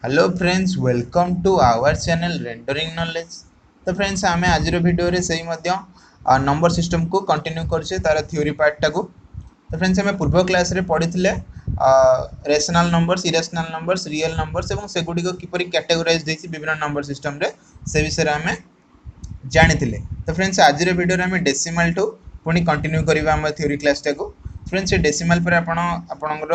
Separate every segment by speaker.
Speaker 1: Hello friends, welcome to our channel rendering knowledge. तो friends आम आज वीडियो रे सही नंबर सिस्टम को कंटिन्यू करछे तार थ्योरी पार्ट टाको। तो फ्रेंड्स आम पूर्व क्लास रे पढ़िथिले rational numbers, irrational numbers, real numbers एवं सेगुडी को किपरि कैटेगराइज देछि विभिन्न नंबर सिस्टम रे से विषय रे आम जानिथिले। तो फ्रेंड्स आज वीडियो रे आम डेसिमल टू पुणी कंटिन्यू करबा हम थ्योरी क्लास टाको। फ्रेंड्स ये डेसिमल पर आपणकर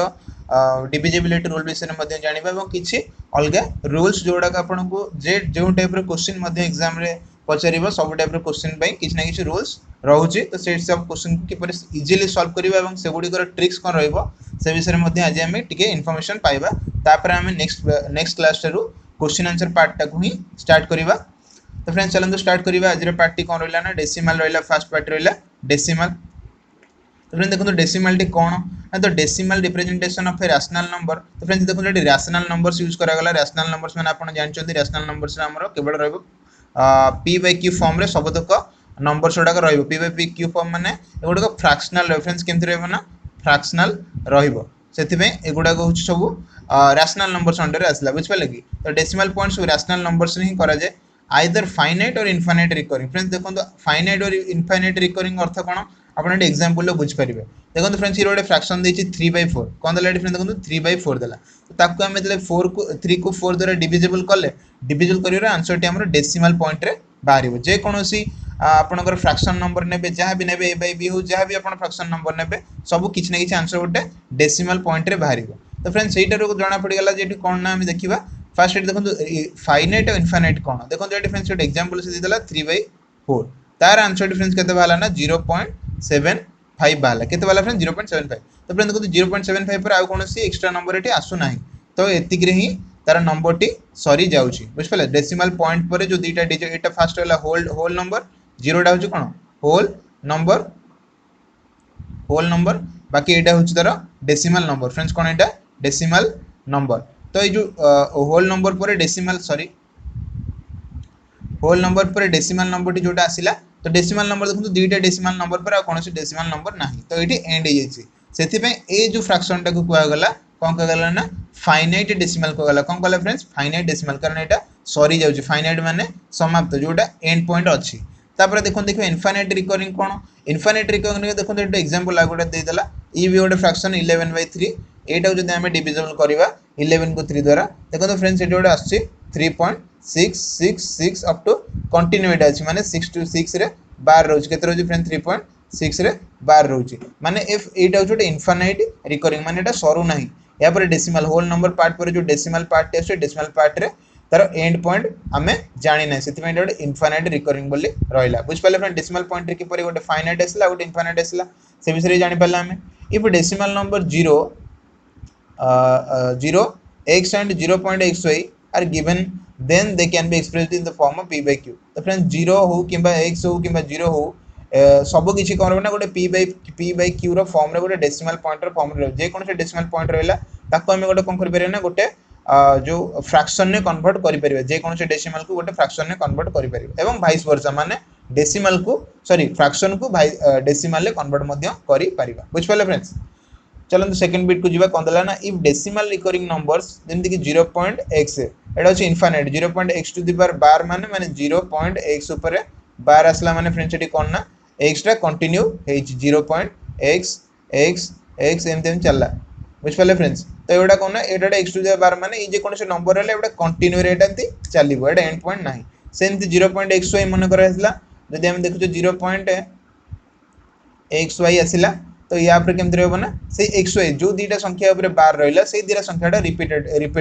Speaker 1: डिविजिबिलिटी रूल विषय में जानिबा एवं किछि अलग रूल्स जोड़ाक आपको जे जो टाइप क्वेश्चन एग्जाम रे पचार सब टाइप क्वेश्चन किसी ना कि रूल्स रोचे। तो से सब क्वेश्चन को किपर इजिली सॉल्व करवा सेगुड़िकर ट्रिक्स कौन रे विषय में आज आम टे इनफॉरमेशन पाइबा। तापर आम next class question answer part टाक ही स्टार्ट करवा। तो फ्रेंड्स चलते स्टार्ट करवा। आज पार्ट टी कौन रहा ना डेसिमल रहा। फर्स्ट पार्ट रहा डेसिमल। तो फ्रेंड्स देखो डेसिमल टी कौन ना, तो decimal representation of a rational number. तो फ्रेंड्स देखो ये रैशनल नंबर्स यूज करागला। रैशनल नंबर्स मैंने आप जानते रैशनल नंबर्स आमर केवल पी बाय क्यू फॉर्म रे सबतक नंबर्स गुड़ाक रही। P by P Q form मैंने एगुड़ाक फ्रैक्शनल रेफरेंस केमती रहा ना, फ्रैक्शनल रहिबो। सेथिबे एगुड़ाक हूँ सब रैशनल नंबर्स अंडर आसला, बुझिपारे कि। तो डेसिमल पॉइंट्स रैशनल नंबर्स ही करा जाए, आइदर फाइनाइट और इनफाइनाइट रिकरिंग। फ्रेंड्स देखो फाइनाइट और इनफाइनाइट रिकरिंग अर्थ कौन आप एग्जांपल बुझिपारे। देखो फ्रेंड्स ये गोटे फ्रैक्शन देछि 3/4 कौन देला फ्रेंड्स देखो 3/4 देला। तो ताकू आमे जले 4 को 3 को 4 द्वारा डिविजिबल कले डिविजिबल करियो आंसर टी हमर डेसिमल पॉइंट रे बाहरिबो। जे कोनोसी आपनकर फ्रैक्शन नंबर नेबे जहां भी नेबे a by b हो जहां भी आपन फ्रैक्शन नंबर नेबे सब किछ ना किछ आंसर गोटे डेसिमल पॉइंट रे बाहरिबो। तो फ्रेंड्स एटा रो जाना पड़ी गला जे कोन ना हम देखिबा। फर्स्ट एट देखो फाइनाइट और इनफाइनाइट कौन देखो ये फ्रेंड्स गोटे एग्जांपल से देला 3/4 तार आंसर डिफरेंस केते बाला ना 0.75 बाला केते बाला फ्रेंड्स 0.75। तो फ्रेंड्स देखो 0.75 पर आ कोनोसी एक्स्ट्रा नंबर एटी आसु नाही। तो एतिक रे ही तार नंबर टी सरी जाउची, बुझिपाले। डेसिमल पॉइंट पर जो दुईटा डिजिट एटा फर्स्ट वाला होल नंबर, जीरोटा होची कोन होल नंबर बाकी एटा होची तार डेसिमल नंबर। फ्रेंड्स कोन एटा डेसिमल नंबर। तो ये जो होल नंबर पर डेसिमल सॉरी होल नंबर पर डेसिमल नंबर टी जोटा आसिला। तो डेसिमल नंबर देखो दुईटा डेसिमल नंबर पर कौन डेसिमल नंबर ना, तो ये एंड हो जाए। से जो फ्रैक्शन टाक कहगला कौन कहगला ना फाइनाइट डेसिमल कहगला। कौन कहला फ्रेंड्स फाइनाइट डेसिमल, कारण यहाँ सरी जाऊँगी। फाइनाइट माने समाप्त जोटा एंड पॉइंट अच्छी। तापर देखो देखो इनफाइनाइट रिकरिंग कौन। इनफाइनाइट रिकरिंग देखो ये एग्जांपल आ गोटे देदेला। ई भी गोटे फ्रैक्शन 11/3 एटा जो आम डिविजिबल करवा 11 को 3 द्वारा देखो तो फ्रेंड्स ये गोटे आस 3.666 अप टू कंटिन्यूटी अच्छी माने 6 to 6 रे बार रोज केते रोज फ्रेंड 3.6 रे बार रोज माने इफ एटा होछ इनफाइनाइट रिकरिंग माने एटा सरू नाही। या पर डेसिमल होल नंबर पार्ट पर जो डेसिमल पार्ट है डेसिमल पार्ट रे तार एंड पॉइंट आमे जानि नै, सेति में गोटे इनफाइनाइट रिकरिंग बोली रहला। बुझ पाले फ्रेंड डेसिमल पॉइंट रे किपरि गोटे फाइनाइट आसला गोटे इनफाइनाइट आसला से विषय जानि पाला आमे। If decimal number 0 x and 0.xy are given, then they can be expressed in the form of p by q। तो फ्रेंड्स 0 हो किंबा x हो किंबा 0 हो सब किछि कोन ना गोटे p by q रो फॉर्म रे गोटे डेसिमल पॉइंट रो फॉर्म रे जे कोन से डेसिमल पॉइंट रहला ताको हम गोटे कोन करि परिबे ना गोटे जो फ्रैक्शन ने कन्वर्ट करि परिबे। जे कोन से डेसिमल को गोटे फ्रैक्शन ने कन्वर्ट करि परिबे एवं वाइस वर्सा माने डेसिमल को सॉरी फ्रैक्शन को डेसिमल ले कन्वर्ट मध्य करि परिबा। बुझ पाले फ्रेंड्स। चलो सेकंड बिट को जीवा कौन देला ना इफ डेसिमल रिकरिंग नंबर्स जेमति कि 0.x एटा अछि infinite 0.x to the power bar माने 0.x ऊपर बार आसला माने फ्रेंड्स एटी कोन ना x टा कंटिन्यू हे 0.x x x एमते चलला। बुझ पाले फ्रेंड्स। तो एटा कोन ना एटा x टू द पावर माने ई जे कोन से नंबर रहले एटा continue rate एंती चलीबो, Etah and point नाही। सेमति 0.xy मन कर आसला जदि हम देखु 0.xy आसिला तो या पर केमते रहबो ना से xy जो दीटा संख्या ऊपर बार रहला से दीटा संख्याटा रिपीट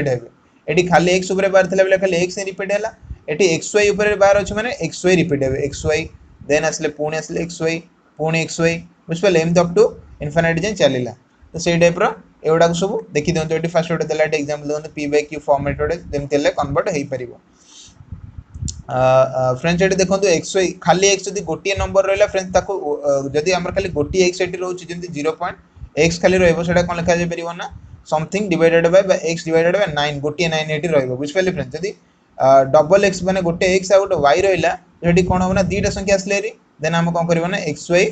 Speaker 1: हेबे। एटी खाली x ऊपर बार थिला बेले खाली x ही रिपीट हैला। एटी xy ऊपर बार अछि माने xy रिपीट हेबे xy देन आसले पुणी आसले xy पुणी xy बुझ पाले एम अप टू इनफिनिटी जे चलीला। तो से टाइप रो एवडा को सब देखि दियंतो। एटी फर्स्ट ओटे देला एग्जांपल दोन p by q फॉर्मेट ओटे जेमते ले कन्वर्ट हेई परिबो। फ्रेंड्स एटी देखो xy खाली x जदि गोटे नंबर रहला फ्रेंड्स ताको जदि हमर खाली गोटे x एटी रहउची जेंति 0.x खाली रहबो सेटा कोन लिखा जे परिबो ना something divided by x divided by 9 गोटे 9 एटी रहबो। बुझ पाले फ्रेंड्स। जदि डबल x माने गोटे x आ गोटे y रहला जेटी कोन हो ना दीटा संख्या आसले री देन हम कोन करबो ना xy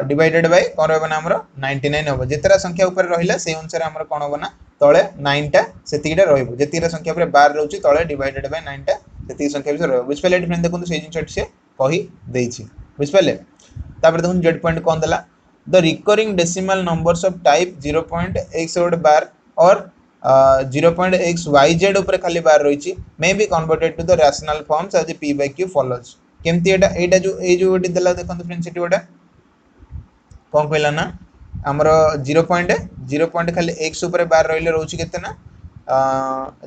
Speaker 1: डिवाइडेड बाय कौन रहना हमर 99 होबो जेतरा संख्या ऊपर रहिला से अनुसार हमर कोन होबो ना तळे 9 टा सेतिटा रहइबो जेतिरा संख्या ऊपर 12 रहउची तळे डिवाइडेड बाय 9 टा सेति संख्या भी रहइबो बुझ पले फ्रेंड देखो से जिंस से कहि देइछि बुझ पले तापर देखो जेड पॉइंट कोन दला the recurring decimal numbers of type 0.x bar और 0.xyz ऊपर खाली बार रहिछि may be converted to the rational forms as p by q follows केमती एटा जो गोटे देला देखो फ्रेंड्स एटी गोटा कौन कहला ना आमर 0.0 खाली x ऊपर बार रहिले रहउछि केते ना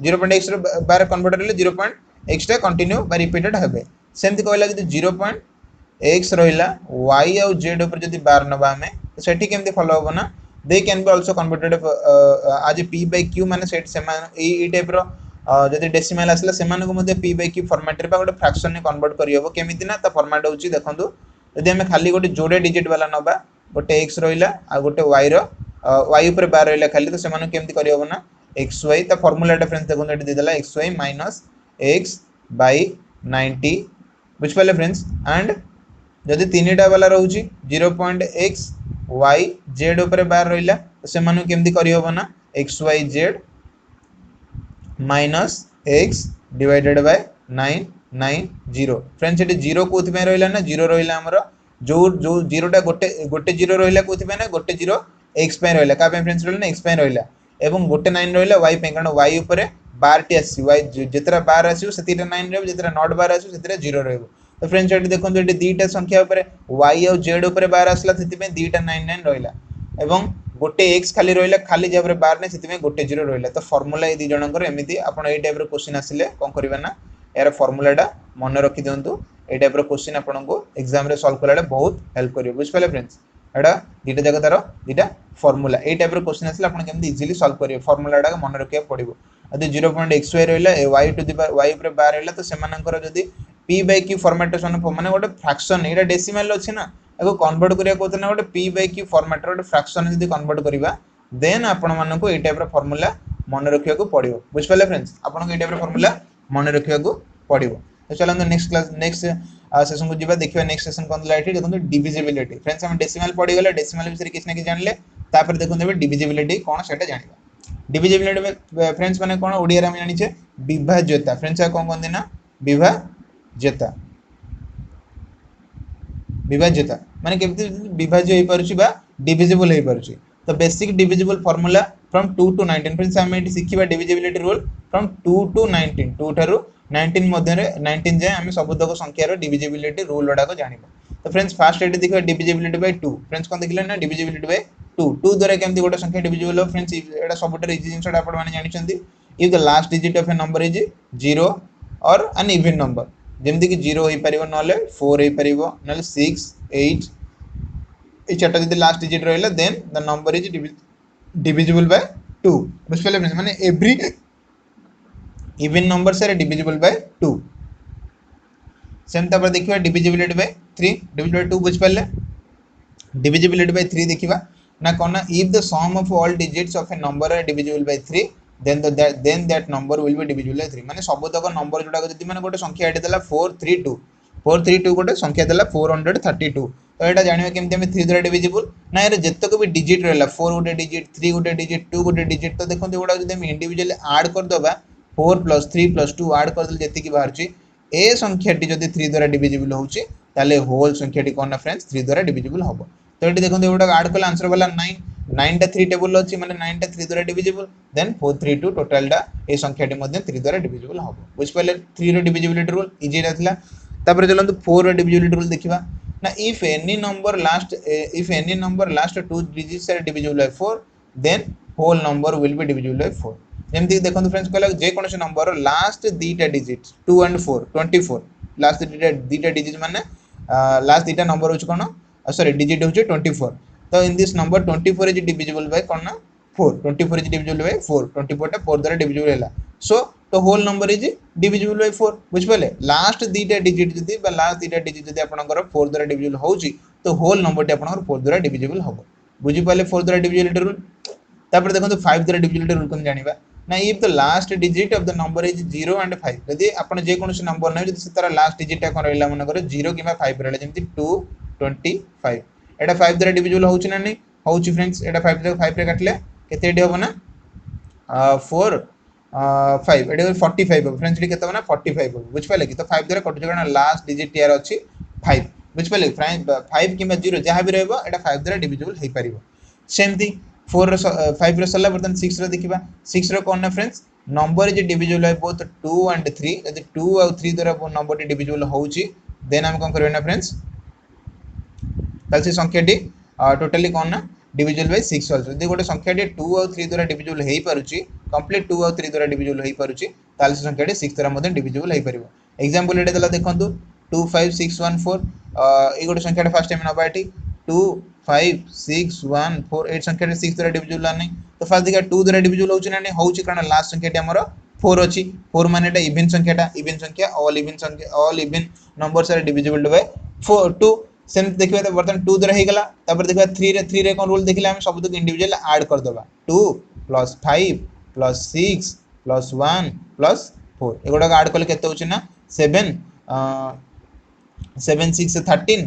Speaker 1: 0.x बार कन्वर्ट रहिले 0.x टा कंटिन्यू बा रिपीटेड हेबे सेमति कहला कि 0.x रहिला y और z ऊपर जदी बार नबा हमें तो सेठी केमति फॉलो होबो ना they can be also converted आज p by q माने सेट समान ई टाइप रो जदी डेसिमल आसला सेमान को मध्ये p by q फॉर्मेट रे बा गोटे फ्रैक्शन ने कन्वर्ट करि होबो केमिति ना त फॉर्मेट होउची देखंतु जदी हमें खाली गोटे जोड़े डिजिट वाला नबा गोटे x रहिला आ गोटे y रो y ऊपर बार रहिला खाली तो सेमान केमति करि होबो ना xy त फार्मूला डिफरेंस देखो एटी दे देला xy माइनस x by 90 बुझ पाले फ्रेंड्स एंड जदी तीनटा वाला रहउची 0.x y z ऊपर बार रहिला तो सेमान केमति करि होबो ना xy z minus x divided by 990 friends eighty 0 कोथि में रहिला ना 0 रहिला हमरो जो जो 0 टा गोटे गोटे 0 रहिला कोथि में ना गोटे 0 x पे रहिला का पे फ्रेंड्स रहिला x पे रहिला एवं गोटे 9 रहिला y पे कारण y ऊपर बार टी आसी y जेतरा बार आसी सेतिटा 9 रहबो जेतरा नॉट बार आसी सेतिटा 0 रहबो तो फ्रेंड्स एटी देखो एटी दीटा संख्या ऊपर y और z ऊपर बार आसला सेति पे दीटा 99 रहिला एवं गोटे x खाली रहिला खाली जबरे बार ने सेति में गोटे 0 रहिला तो फार्मूला ए दी जनकर एमिति आपण ए टाइप रो क्वेश्चन आसिले कोन करबा ना यार फार्मूलाटा मन रखि दियंतु ए टाइप रो क्वेश्चन आपनको एग्जाम रे सॉल्व करले बहुत हेल्प करियो बुझ पाले फ्रेंड्स एडा दीटा जगह तारो दीटा फार्मूला ए टाइप रो क्वेश्चन आसिले आपण केमति इजीली सॉल्व करियो फार्मूलाटा मन रखिया पड़िबो अदि 0.xy रहला y टू द y ऊपर बार रहला तो सेमानकर जदी p by q फॉर्मेटेशन माने गोटे फ्रैक्शन एटा डेसिमल अछि ना एगो कन्वर्ट करिया कोत ना गोटे p by q फॉर्मेट गोटे फ्रैक्शन जदी कन्वर्ट करिबा देन आपण मानको ए टाइप रो फार्मूला मन रखिया को पड़िबो बुझ पाले फ्रेंड्स आपण को ए टाइप रो फार्मूला मन रखिया को पड़िबो तो चलो नेक्स्ट क्लास नेक्स्ट सेशन को जीवा देखिबा नेक्स्ट सेशन कोन लाइट देखो डिविजिबिलिटी फ्रेंड्स हम डेसिमल पड़ी गले डेसिमल विषय किछ ना कि जानले तापर देखो देबे डिविजिबिलिटी कोन सेटा जानिबा डिविजिबिलिटी में फ्रेंड्स माने कोन ओडिया रे हम जानि छे विभाज्यता फ्रेंड्स कोन कोन देना विभाज्यता विभाज्यता माने केमति विभाज्य होई परछि बा डिविजिबल होई परछि तो basic divisible formula from 2 to 19 friends हम एटी सिखिबा डिविजिबिलिटी रूल फ्रॉम 2 टू 19 2 थारु 19 मध्य रे 19 जाय हम सबतक संख्या रो डिविजिबिलिटी रूल ओडा को जानिबा तो फ्रेंड्स फर्स्ट एटी देखिबा डिविजिबिलिटी बाय 2 फ्रेंड्स कोन देखिले ना डिविजिबिलिटी बाय 2 2 द्वारा केमति गोटे संख्या डिविजिबल हो फ्रेंड्स एटा सबटर इजी जिंसटा आपण माने जानि छथि if the last digit of a number is 0 और एन इवन नंबर जेमति कि 0 होई परिबो नले 4 होई परिबो नले 6 8 ए चारटा जदी लास्ट डिजिट रहला then the number is divisible by 2 बुझ पले फ्रेंड्स माने एवरी इवन नंबर से डिविजिबल बाय 2 सेम तब देखिबा डिविजिबिलिटी बाय 3 डिविजिबल 2 बुझ पले डिविजिबिलिटी बाय 3 देखिबा ना कोन if the sum of all digits of a number are divisible by 3 then that number will be divisible by 3 माने सब तक नंबर जोडा जदी माने गोटे संख्या एटे देला 432 गोटे संख्या देला 432 तो एटा जानिबा केमति हम 3 द्वारा डिविजिबल ना एरे जत्तक भी डिजिट रहला 4 गोटे डिजिट 3 गोटे डिजिट 2 गोटे डिजिट तो देखंतु एगुडा जदी हम इंडिविजुअली ऐड कर दबा 4 + 3 + 2 ऐड कर दल जति की बाहरची ए संख्याटी जदी 3 द्वारा डिविजिबल होउची ताले होल संख्याटी कोन ना फ्रेंड्स 3 द्वारा डिविजिबल होबो तो एटी देखंतु एगुडा ऐड कला आंसर वाला 9 टा 3 टेबल अछि माने 9 टा 3 द्वारा डिविजिबल देन 432 टोटल टा ए संख्याटी मध्ये 3 द्वारा डिविजिबल होबो बुझ पले 3 रो डिविजिबिलिटी रूल इजी रहथला तापर चलंतु 4 रो डिविजिबिलिटी रूल देखिबा ना if any number last two digits are divisible by 4 then whole number will be divisible by 4 जेमति देखंतु फ्रेंड्स कहला जे कोनसे नंबर लास्ट दीटा डिजिट 2 and 4 24 लास्ट दीटा डिजिट माने लास्ट दीटा नंबर होछ कोन सॉरी डिजिट होछ 24 तो in this number 24 is divisible by कोन ना 4 24 इज डिविजिबल बाय 4 24 टा 4 द्वारा डिविजिबल हैला सो तो whole number is divisible by 4 बुझ पले लास्ट दीटा डिजिट जदी बा लास्ट दीटा डिजिट जदी आपनकर 4 द्वारा डिविजिबल होउची तो होल नंबर टे आपनकर 4 द्वारा डिविजिबल होबो बुझि पले 4 द्वारा डिविजिबिलिटी रूल तापर देखंतु 5 द्वारा डिविजिबिलिटी रूल कोन जानिबा ना if the last digit of the number is 0 and 5 जदी आपण जे कोनोसी नंबर नै जदी तारा लास्ट डिजिट टा कोन रहला मन करे 0 किबा 5 रहला जेमति 2 25 एटा 5 द्वारा डिविजिबल होउची ना नहीं होउची फ्रेंड्स एटा 5 रे काटले केते एडी हो ना 4 5 एडी 45 हो फ्रेंड्स एडी केते हो ना 45 हो बुझ पाले कि तो 5 द्वारा कट जगना लास्ट डिजिट यार अछि 5 बुझ पाले 5 किबा 0 जहां भी रहबो एटा 5 द्वारा डिविजिबल हे परिबो सेमती 4 रो 5 रो सला बर्तन 6 रो देखिबा 6 रो कोन ना फ्रेंड्स नंबर इज डिविजिबल है बोथ 2 एंड 3 यदि 2 और 3 द्वारा वो नंबर डिविजिबल होउची देन हम कोन करबे ना फ्रेंड्स ताल से संख्या डी टोटली कोन ना डिविजिबल बाय 6 आल्सो यदि गोटे संख्या डी 2 और 3 द्वारा डिविजिबल हेई पारुची कंप्लीट 2 और 3 द्वारा डिविजिबल हेई पारुची ताल से संख्या डी 6 द्वारा मदन डिविजिबल हेई परिबो एग्जांपल एटा दला देखंतु 25614 ए गोटे संख्या फास्ट टाइम नबा एटी 25614 ए संख्या 6 द्वारा डिविजिबल नहीं तो फास्ट देखा 2 द्वारा डिविजिबल होउची ना नहीं होउची कारण लास्ट संख्या हमर 4 अछि 4 माने एटा इवन संख्या all even numbers are divisible by 4 2 same देखिबा त बर्तन 2 द्वारा हे गला तापर देखिबा 3 रे कोन रूल देखिला हम सब तक इंडिविजुअल ऐड कर देबा 2 + 5 + 6 + 1 + 4 एगोडा ऐड करले केते होची ना 7 7 6 13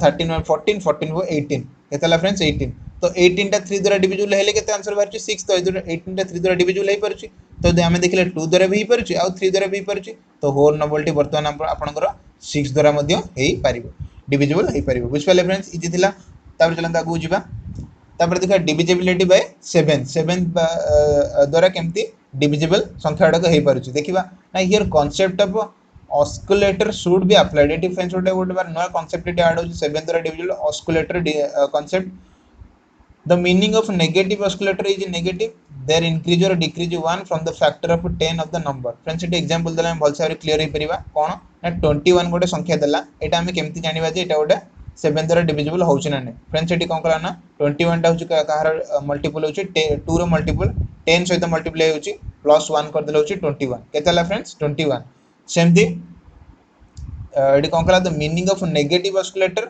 Speaker 1: 13 1 14 14 4 18 केतला फ्रेंड्स 18 तो 18 टा 3 द्वारा डिविजिबल हेले केते आंसर बारची 6 तो 18 टा 3 द्वारा डिविजिबल हे परची तो हम देखले 2 द्वारा भी परची आ 3 द्वारा भी परची तो होल नंबर टी वर्तमान आपनकर 6 द्वारा मध्ये हेई पारिबो डिविजिबल हे पारिबो बुझ पाले फ्रेंड्स इजी थिला तापर चलंता आगु जिबा तापर देखा डिविजिबिलिटी बाय 7 7 द्वारा केमती डिविजिबल संख्या डक हे परची देखिबा ना here concept of osculator should be applied एटी फ्रेंड्स गोटे बार नया कांसेप्ट एटी ऐड होची 7 द्वारा divisible osculator concept the meaning of negative oscillator is negative there increase or decrease 1 from the factor of 10 of the number friends eighty example देला हम भल से क्लियर हे परिबा कोन ना 21 गोटे संख्या देला एटा हम केमती जानिबा जे एटा गोटे 7 द्वारा डिविजिबल होउची ना नै फ्रेंड्स एटी कोन कला ना 21 टा होची कहार मल्टीपल होची 2 रो मल्टीपल 10 सहित मल्टीप्लाई होची +1 कर देला होची 21 केतला फ्रेंड्स 21 सेमती एटी कोन कला the meaning of negative oscillator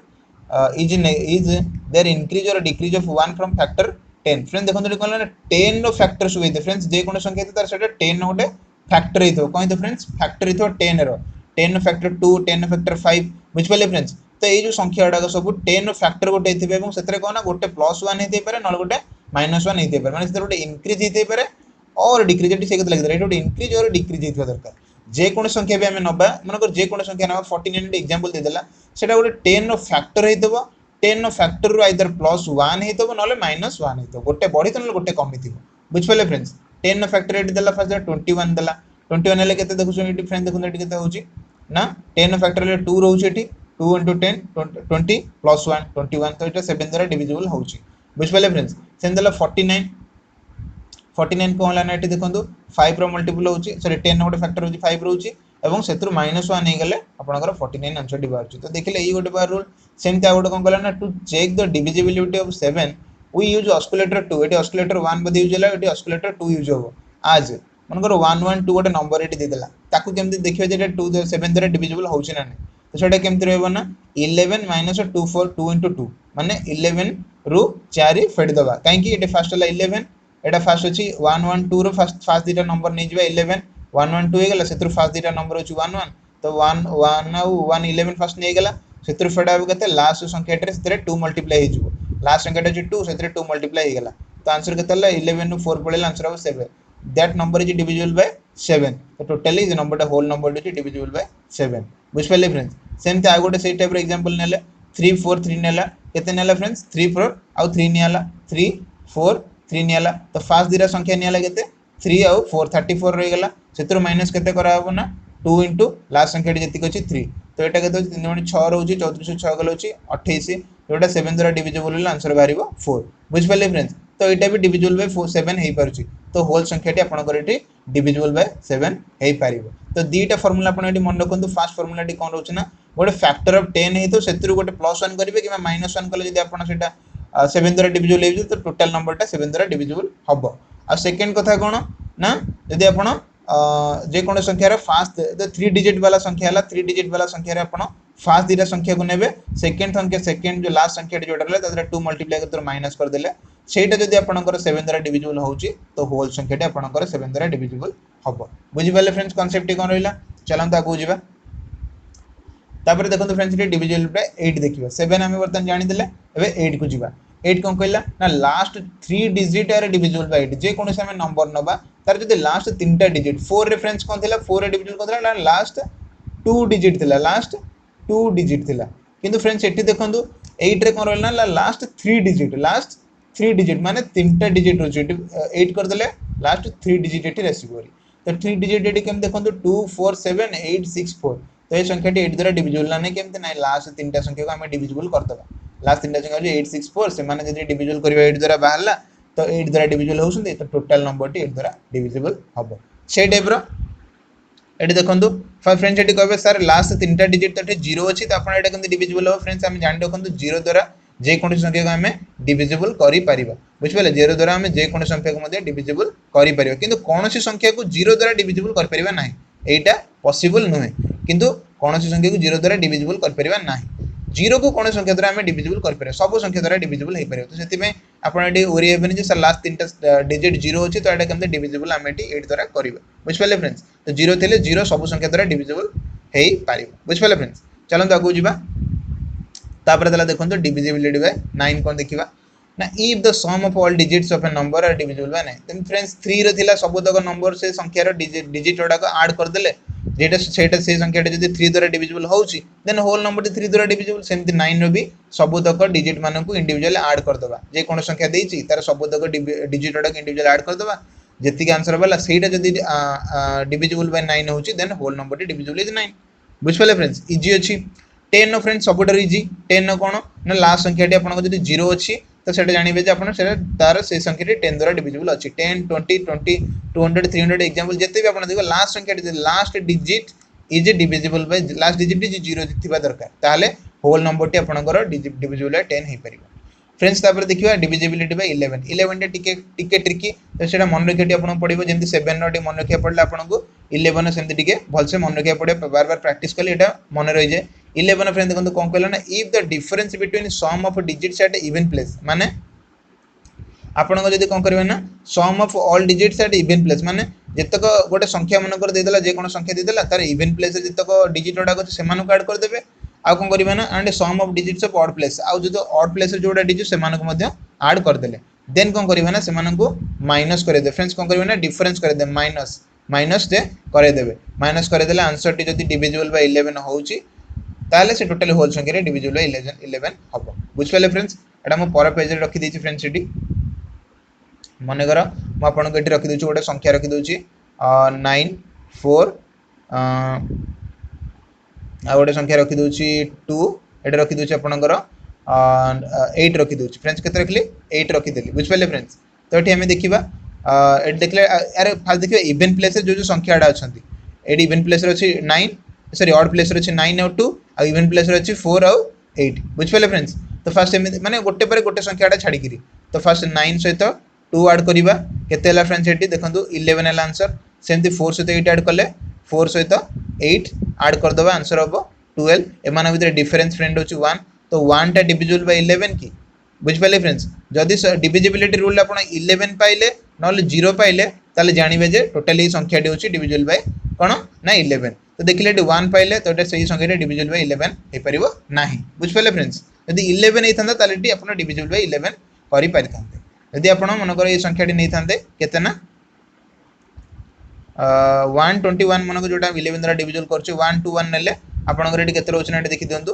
Speaker 1: is there increase or decrease of 1 from factor 10 friends देखो तो कहला 10 रो फैक्टर्स होई फ्रेंड्स जे कोन संख्या तार सेटा 10 नो गोटे फैक्टर हितो कोइ तो फ्रेंड्स फैक्टर हितो 10 रो 10 नो फैक्टर 2 10 नो फैक्टर 5 बुझ पाले फ्रेंड्स तो ए जो संख्या डाक सब 10 नो फैक्टर गोटे हितबे एवं सेतरे कोना गोटे +1 हिते पारे न गोटे -1 हिते पारे माने सेतरे गोटे इंक्रीज हिते पारे और डिक्रीज एटी से केते लगे गोटे इंक्रीज और डिक्रीज हितबा दरकार जे कोन संख्या भी हमें नबा मानकर जे कोन संख्या नबा 49 एग्जांपल दे देला सेटा गोटे 10 नो फैक्टर हेतबो 10 नो फैक्टर रो आइदर +1 हेतबो नले -1 हेतबो गोटे बढ़ी त नले गोटे कमी थिबो बुझ पाले फ्रेंड्स 10 नो फैक्टर एटी देला फर्स्ट 21 देला 21 हेले केते देखु छ एटी फ्रेंड देखु एटी केते होची ना 10 नो फैक्टर ले 2 रहउची एटी 2 * 10 20 +1 21 तो एटा 7 द्वारा डिविजिबल होउची बुझ पाले फ्रेंड्स सेन देला 49 49 को होला ना एटी देखंतु 5 रो मल्टीपल होची सॉरी 10 नो गोटे फैक्टर होची 5 रहउची एवं सेतु -1 हे गेले आपनकर 49 आंसर डी बारची तो देखले ई गोटे बार रूल सेम ता गोटे कोन कहला ना to check the divisibility of 7 we use osculator 2 एटी ऑस्कुलेटर 1 बदे यूज होला एटी ऑस्कुलेटर 2 यूज हो आज मनकर 1 1 2 गोटे नंबर एटी दे देला ताकू केमती देखिबे जे 2 7 द्वारा डिविजिबल होउची ना नै तो सेटा केमती रहबो ना 11 - 2 4 2 * 2 माने 11 रु 4 फेड दबा काहे कि एटी फास्ट होला 11 एटा फास्ट अछि 1 1 2 रो फास्ट दिटा नंबर नै जिबा 11 1 1 2 हे गेला सेतु फास्ट दिटा नंबर अछि 1 1 तो 1 1 au 1 11 फास्ट नै गेला सेतु फेडा हो केते लास्ट संख्या रे सेतरे 2 मल्टीप्लाई हे जिवो लास्ट संख्या अछि 2 सेतरे 2 मल्टीप्लाई हे गेला तो आंसर केते होला 11 नु 4 पडेला आंसर हो 7 that number is divisible by 7 तो totally is number the whole number is divisible by 7 बुझ पाले फ्रेंड्स सेम ते आ गोटे सेही टाइप रो एग्जांपल नेले 3 4 3 नेला केते नेला फ्रेंड्स 3 4 आउ 3 नेला 3 4 3 नेला तो फास्ट दिरा संख्या नेला केते 3 आउ 4 34 रहि गेला सेतरो माइनस केते करा होबो ना 2 * लास्ट संख्या जति अछि 3 तो एटा केते 3 6 रहउची 34 6 गलो अछि 28 जोटा 7 द्वारा डिविजिबल होला आंसर बारिबो 4 बुझ पाले फ्रेंड्स तो एटा भी डिविजिबल बाय 4 7 हेई परची तो होल संख्याटी आपन कर एटी डिविजिबल बाय 7 हेई पारिबो तो दीटा फार्मूला आपन एटी मन रखंतु फर्स्ट फार्मूला टी कोन रहउची ना गोटे फैक्टर ऑफ 10 हेई तो सेतरु गोटे +1 करिवे कि -1 कले जदि आपन सेटा 7 द्वारा डिविजिबल हेई तो टोटल नंबर टा 7 द्वारा डिविजिबल हबो आ सेकंड कथा कोन ना जदि आपन जे कोन संख्या रे फास्ट 3 डिजिट वाला संख्या हला 3 डिजिट वाला संख्या रे आपन फास्ट दिटा संख्या को नेबे सेकंड जो लास्ट संख्या जोडा रहले तदरा 2 मल्टीप्लाई कर माइनस कर देले सेटा जदि आपनकर 7 द्वारा डिविजिबल होउची तो होल संख्याटी आपनकर 7 द्वारा डिविजिबल हबो बुझि पाले फ्रेंड्स कांसेप्ट कोन रहला चलंता आगु जिबा तापर देखो फ्रेंड्स ये डिविजिबल बाय 8 देखिबा 7 हम बर्तन जानि देले एबे 8 को जीवा 8 कोन कहला ना last 3 digit are divisible by 8 जे कोनसे हम नंबर नबा तार जदि लास्ट 3टा डिजिट 4 रे फ्रेंड्स कोन थिला 4 रे डिविजिबल कोन थिला लास्ट 2 डिजिट थिला लास्ट 2 डिजिट थिला किंतु फ्रेंड्स एठी देखंतु 8 रे कोन रहला ना लास्ट 3 डिजिट माने 3टा डिजिट रोची 8 कर देले लास्ट 3 डिजिट एठी रेसिबोरी तो 3 डिजिट एठी केम देखंतु 2 4 7 8 6 4 तो ये संख्या 8 द्वारा डिविजिबल ना केमते ना लास्ट 3टा संख्या को हम डिविजिबल कर दबा लास्ट 3टा संख्या 8 6 4 से माने जदि डिविजिबल करबा 8 द्वारा बाहरला तो 8 द्वारा डिविजिबल होउसुंदी तो टोटल नंबर टी 8 द्वारा डिविजिबल हबो से टाइप रो एटी देखंतु फ्रेंड्स एटी कहबे सर लास्ट 3टा डिजिट तो 0 अछि तो आपण एटा केमते डिविजिबल हो फ्रेंड्स हम जानि रखंतु 0 द्वारा जे कोन संख्या को हम डिविजिबल करि परिबा बुझ पले 0 द्वारा हम जे कोन संख्या को मध्ये डिविजिबल करि परिबा किंतु कोनोसी संख्या को 0 द्वारा डिविजिबल कर परिबा नाही एटा पॉसिबल नुहे किंतु कोनोसी संख्या को 0 द्वारा डिविजिबल कर परिबा नाही 0 को कोन संख्या द्वारा हम डिविजिबल कर परिबा सब संख्या द्वारा डिविजिबल हे परिबा तो सेति में आपण एटी ओरी हेबनी जे सर लास्ट 3टा डिजिट 0 अछि तो एटा केमते डिविजिबल हम एटी 8 द्वारा करिबा बुझ पले फ्रेंड्स तो 0 थिले 0 सब संख्या द्वारा डिविजिबल हे परिबा बुझ पले फ्रेंड्स चलन आगु जिबा तापर दला देखंतु डिविजिबिलिटी बाय 9 कोन देखिबा ना if the sum of all digits of a number are divisible by 9 then friends 3 रे थिला सब तक नंबर से संख्या रो डिजिट ओडा को ऐड कर देले जेटा सेटा से संख्या जदी 3 द्वारा डिविजिबल होउची देन होल नंबर 3 द्वारा डिविजिबल सेमति 9 रो भी सब तक डिजिट मानन को इंडिविजुअली ऐड कर दबा जे कोन संख्या देइची तार सब तक डिजिट ओडा को इंडिविजुअली ऐड कर दबा जेति के आंसर वाला सेटा जदी डिविजिबल बाय 9 होउची then whole number divisible is 9 बुझ पले फ्रेंड्स इजी अछि 10 नो फ्रेंड्स सबुटर इजी 10 नो कोन ना लास्ट संख्या टी आपन को जदी 0 अछि तो सेटा जानिबे जे आपन सेटा तार से संख्या टी 10 द्वारा डिविजिबल अछि 10 20 20 200 300 एग्जांपल जते भी आपन देखो लास्ट संख्या T last digit is divisible by last digit is 0 थिबा दरकार ताले होल नंबर टी आपन को डिविजिबल बाय 10 हे परिबो फ्रेंड्स तापर देखिबा डिविजिबिलिटी बाय 11 11 टे टिके ट्रिकी तो सेटा मन रखिया आपन पडिबो जेंति 7 नो टे मन रखिया पडला आपन को 11 सेंति टिके भल से मन रखिया पडे बार बार प्रैक्टिस करले एटा मन रहि जाय 11 फ्रेंड देखो कौन कहला ना if the difference between sum of digits at even place माने आपण को जदी कौन करबे ना sum of all digits at even place माने जतक गोटे संख्या मन कर दे देला जे कोन संख्या दे देला तार इवन प्लेस जतक डिजिट ओडा को से मानु ऐड कर देबे आ कोन करबे ना and sum of digits of odd place आ जो ऑड प्लेस जोडा डिजिट से मानु को मध्य ऐड कर देले देन कोन करबे ना से मानु को माइनस करे दे फ्रेंड्स कोन करबे ना डिफरेंस करे दे माइनस जे करे देबे माइनस करे देले आंसर टी जदी डिविजिबल बाय 11 होउची ताले से टोटल होल संख्या रे डिविजिबल बाय 11 हबो बुझ पले फ्रेंड्स एटा म पर पेज रे रखि देछि फ्रेंड्स एटी मने करा म आपन को एटी रखि दोछि गोटे संख्या रखि दोछि 9 4 आ गोटे संख्या रखि दोछि 2 एटा रखि दोछि आपन को 8 रखि दोछि फ्रेंड्स केते रखली 8 रखि देली बुझ पले फ्रेंड्स तो एटी हमें देखिबा एटी देखले अरे फास्ट देखिबा इवन प्लेस रे जो संख्या आडा अछंती एटी इवन प्लेस रे अछि 9 सॉरी ऑड प्लेस रे अछि 9 और 2 आ इवन प्लेस रे अछि 4 और 8 बुझ पले फ्रेंड्स तो फर्स्ट माने गोटे पर गोटे संख्या आडा छाडी करी तो फर्स्ट 9 सहित 2 ऐड करिबा केते हला फ्रेंड्स एटी देखंतु 11 हला आंसर सेमति 4 सहित 8 ऐड करले 4 सहित 8 ऐड कर दबा आंसर हबो 12 एमाना भीतर डिफरेंस फ्रेंड होछि 1 तो 1 टा डिविजिबल बाय 11 की बुझ पले फ्रेंड्स जदी डिविजिबिलिटी रूल आपण 11 पाइले नले 0 पाइले ताले जानिबे जे टोटली संख्या डी होछि डिविजिबल बाय कोन ना 11 तो देखिले 1 पाइले तो एटा सही संख्या रे डिविजिबल बाय 11 हे परिबो नाही बुझ पले फ्रेंड्स यदि 11 नै थांदा ताले टी आपण डिविजिबल बाय 11 करि पारि थांते यदि आपण मन कर ए संख्या टी नै थांते केते ना 121 मन को जोटा 11 द्वारा डिविजिबल करछु 1 2 1 नेले आपण कर एटी केते रोच ना देखि दियंतु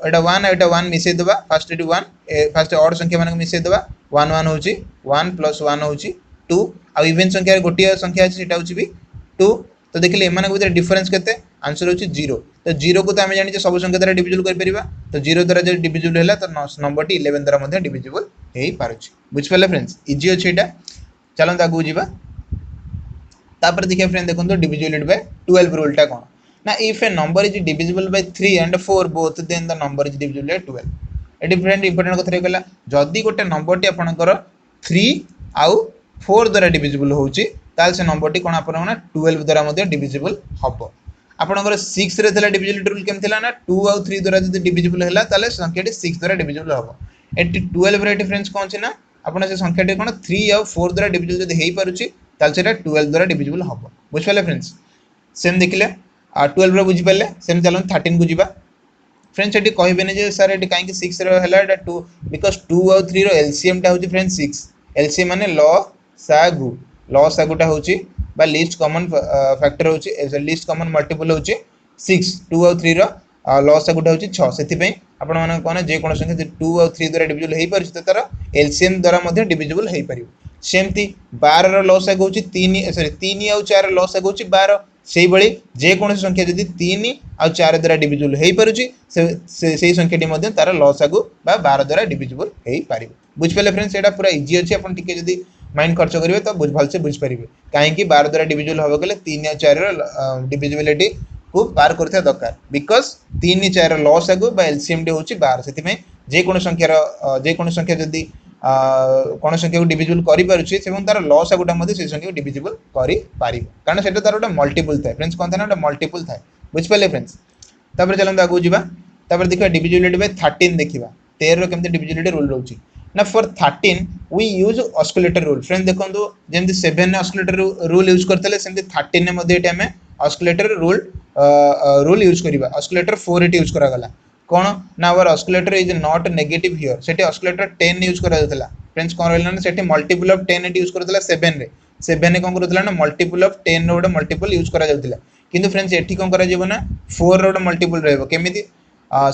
Speaker 1: एटा 1 मिसे दबा फर्स्ट एटी 1 फर्स्ट ऑड संख्या मन को मिसे दबा 1 1 होची 1 + 1 होची 2 आ इवन संख्या गोटिया संख्या अछि सेटा होची भी 2 तो देखिले एमान भीतर डिफरेंस केते आंसर होची 0 तो 0 को तो हम जानि जे सब संख्या द्वारा डिविजिबल कर परिबा तो 0 द्वारा जे डिविजिबल हैला तो नंबर टी 11 द्वारा मध्ये डिविजिबल हेई पारुची बुझ पले फ्रेंड्स इजी अछि एटा चलन तागु जिबा तापर देखिए फ्रेंड देखो तो डिविजिबिलिटी बाय 12 रूल टा कोन ना if a number is divisible by 3 and 4 both then the number is divisible by 12 एटी फ्रेंड इंपोर्टेंट कथा कहला जदी गोटे नंबर टी आपनकर 3 आउ 4 द्वारा डिविजिबल होउची ताल से नंबर टी कोन आपन ना 12 द्वारा मध्ये डिविजिबल हबो आपनकर 6 रे थला डिविजिबिलिटी रूल केम थिला ना 2 आउ 3 द्वारा जदी डिविजिबल हैला ताले संख्या टी 6 द्वारा डिविजिबल हबो एटी 12 रे डिफरेंस कोन छी ना आपन से संख्या टी कोन 3 आउ 4 द्वारा डिविजिबल जदी हेई पारुची ताल सेटा 12 द्वारा डिविजिबल हबो बुझ पले फ्रेंड्स सेम देखिले 12 बुझिपारे सेम चलते 13 को जीवा फ्रेंड्स ये कहबेनि जे सर ये कहीं 6 है 2 बिकज 2 आउ 3 एलसीएम टा हूँ फ्रेंड्स 6 एलसीएम माने ल सागुटा हूँ लिस्ट कॉमन फैक्टर हूँ लिस्ट कॉमन मल्टीपल हूँ 6 2 आउ 3 ल सागुटा हूँ 6 से आपण मैंने कहना जेको संख्या 2 आउ 3 द्वारा डिविजिबल हो पारे तार एलसीएम द्वारा डिविजिबल हो पार सेमती 12 लसाग हूँ 3 सॉरी 3 आउ 4 लसाग हूँ 12 से भाई जेकोसी संख्या जदि 3 आउ 4 द्वारा डिविजिबल हो पारे से संख्याटी तार लसागु 12 द्वारा डिविजिबल हो पार बुझिपारे फ्रेंड्स यहाँ पूरा इजी अच्छे आप जब माइंड खर्च करेंगे तो भलसे बुझिपारे कहीं 12 द्वारा डिविजिबल हम गले 3 आउ 4 डिविजिबिलिटी को पार करता दरकार बिकज 3 4 लसागु एलसीएम टी हूँ 12 से जेको संख्या जदि कौन संख्या को डिविजिबल कर तार लसागुटा से संख्या को डिविजिबल कर कारण से तार गोटे मल्टीपल थाए फ्रेंड्स कौन था मल्टीपल थाए बुझिपारे फ्रेंड्स तापर चलते आगे जावा देखा डिविजिबिलिटी बाय 13 देखा 13 केमती डिविजिबिलिटी रूल रोचे ना for 13 we use osculator rule friends देखो जमी 7 ने ऑस्कुलेटर रूल यूज करते सेमती 13 ने आम ऑस्कुलेटर रूल यूज करवा ऑस्कुलेटर 4 ये यूज करागला कौन ना our osculator is not negative here सेठी ऑस्कुलेटर 10 यूज करा फ्रेंड्स कौन रहा ना सेठी मल्टीपल ऑफ 10 यूज करता 7 रे 7 ने कौन करता ना multiple of 10 road multiple use करा किंतु फ्रेंड्स एठी कौन करा ना 4 रोड मल्टीपल रहबो केमिति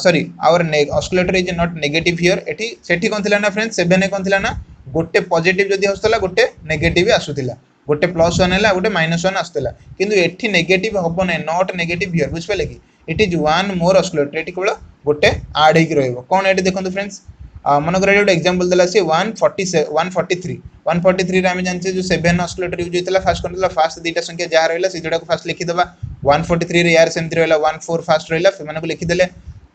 Speaker 1: sorry our osculator is not negative here एठी सेठी कौन थिला ना फ्रेंड्स 7 ने कौन थिला ना गोटे पॉजिटिव जदी आसुतला गोटे नेगेटिव आसुतला गोटे +1 है गोटे -1 आसुतला किंतु एठी नेगेटिव हबो नै नॉट नेगेटिव हियर बुझ पाले कि इट इज वन मोर ऑस्कुलेटर एठी केवल गोटे ऐड हेक रहइबो कोन एठी देखंतु फ्रेंड्स मनकर गोटे एग्जांपल देला से 143 रे हम जानछे जो 7 ऑस्कुलेटर यूज होइतला फर्स्ट दीटा संख्या जहा रहला से जोडा को फर्स्ट लिखि देबा 143 रे यार सेमति रहला 14 फर्स्ट रहला से माने को लिखि देले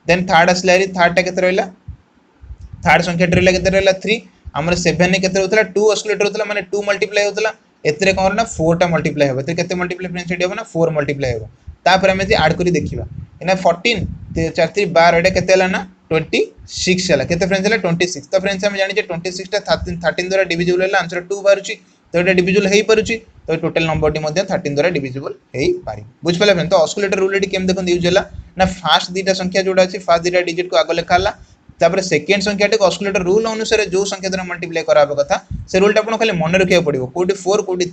Speaker 1: देन थर्ड असलारी थर्ड टा केते रहला थर्ड संख्या रहला केते रहला 3 हमर 7 ने केते होतला 2 ऑस्कुलेटर होतला माने 2 मल्टीप्लाई होतला एतरे कोन ना 4 टा मल्टीप्लाई होबे एतरे केते मल्टीप्लाई फ्रेंड्स एठी होबो ना 4 मल्टीप्लाई होबो तापर हम ऐड करी देखिबा एना 14 4 3 12 एटा केते हला ना 26 हला केते फ्रेंड्स हला 26 तो फ्रेंड्स हम जानि जे 26 टा 13 द्वारा डिविजिबल हला आंसर 2 बारुची तो एटा डिविजिबल हेई पारुची तो टोटल नंबर टी मध्ये 13 द्वारा डिविजिबल हेई पारि बुझ पाले फ्रेंड्स तो ऑस्कुलेटर रूल एटी केम देखन यूज हला ना फर्स्ट दीटा संख्या जोडा अछि फर्स्ट दीटा डिजिट को आगो लेखा हला तापर सेकंड संख्या टे ऑस्कुलेटर रूल अनुसार जो संख्या द्वारा मल्टीप्लाई कराबा कथा से रूल टा आपण खाली मन रखिया पड़िबो कोडी 4 कोडी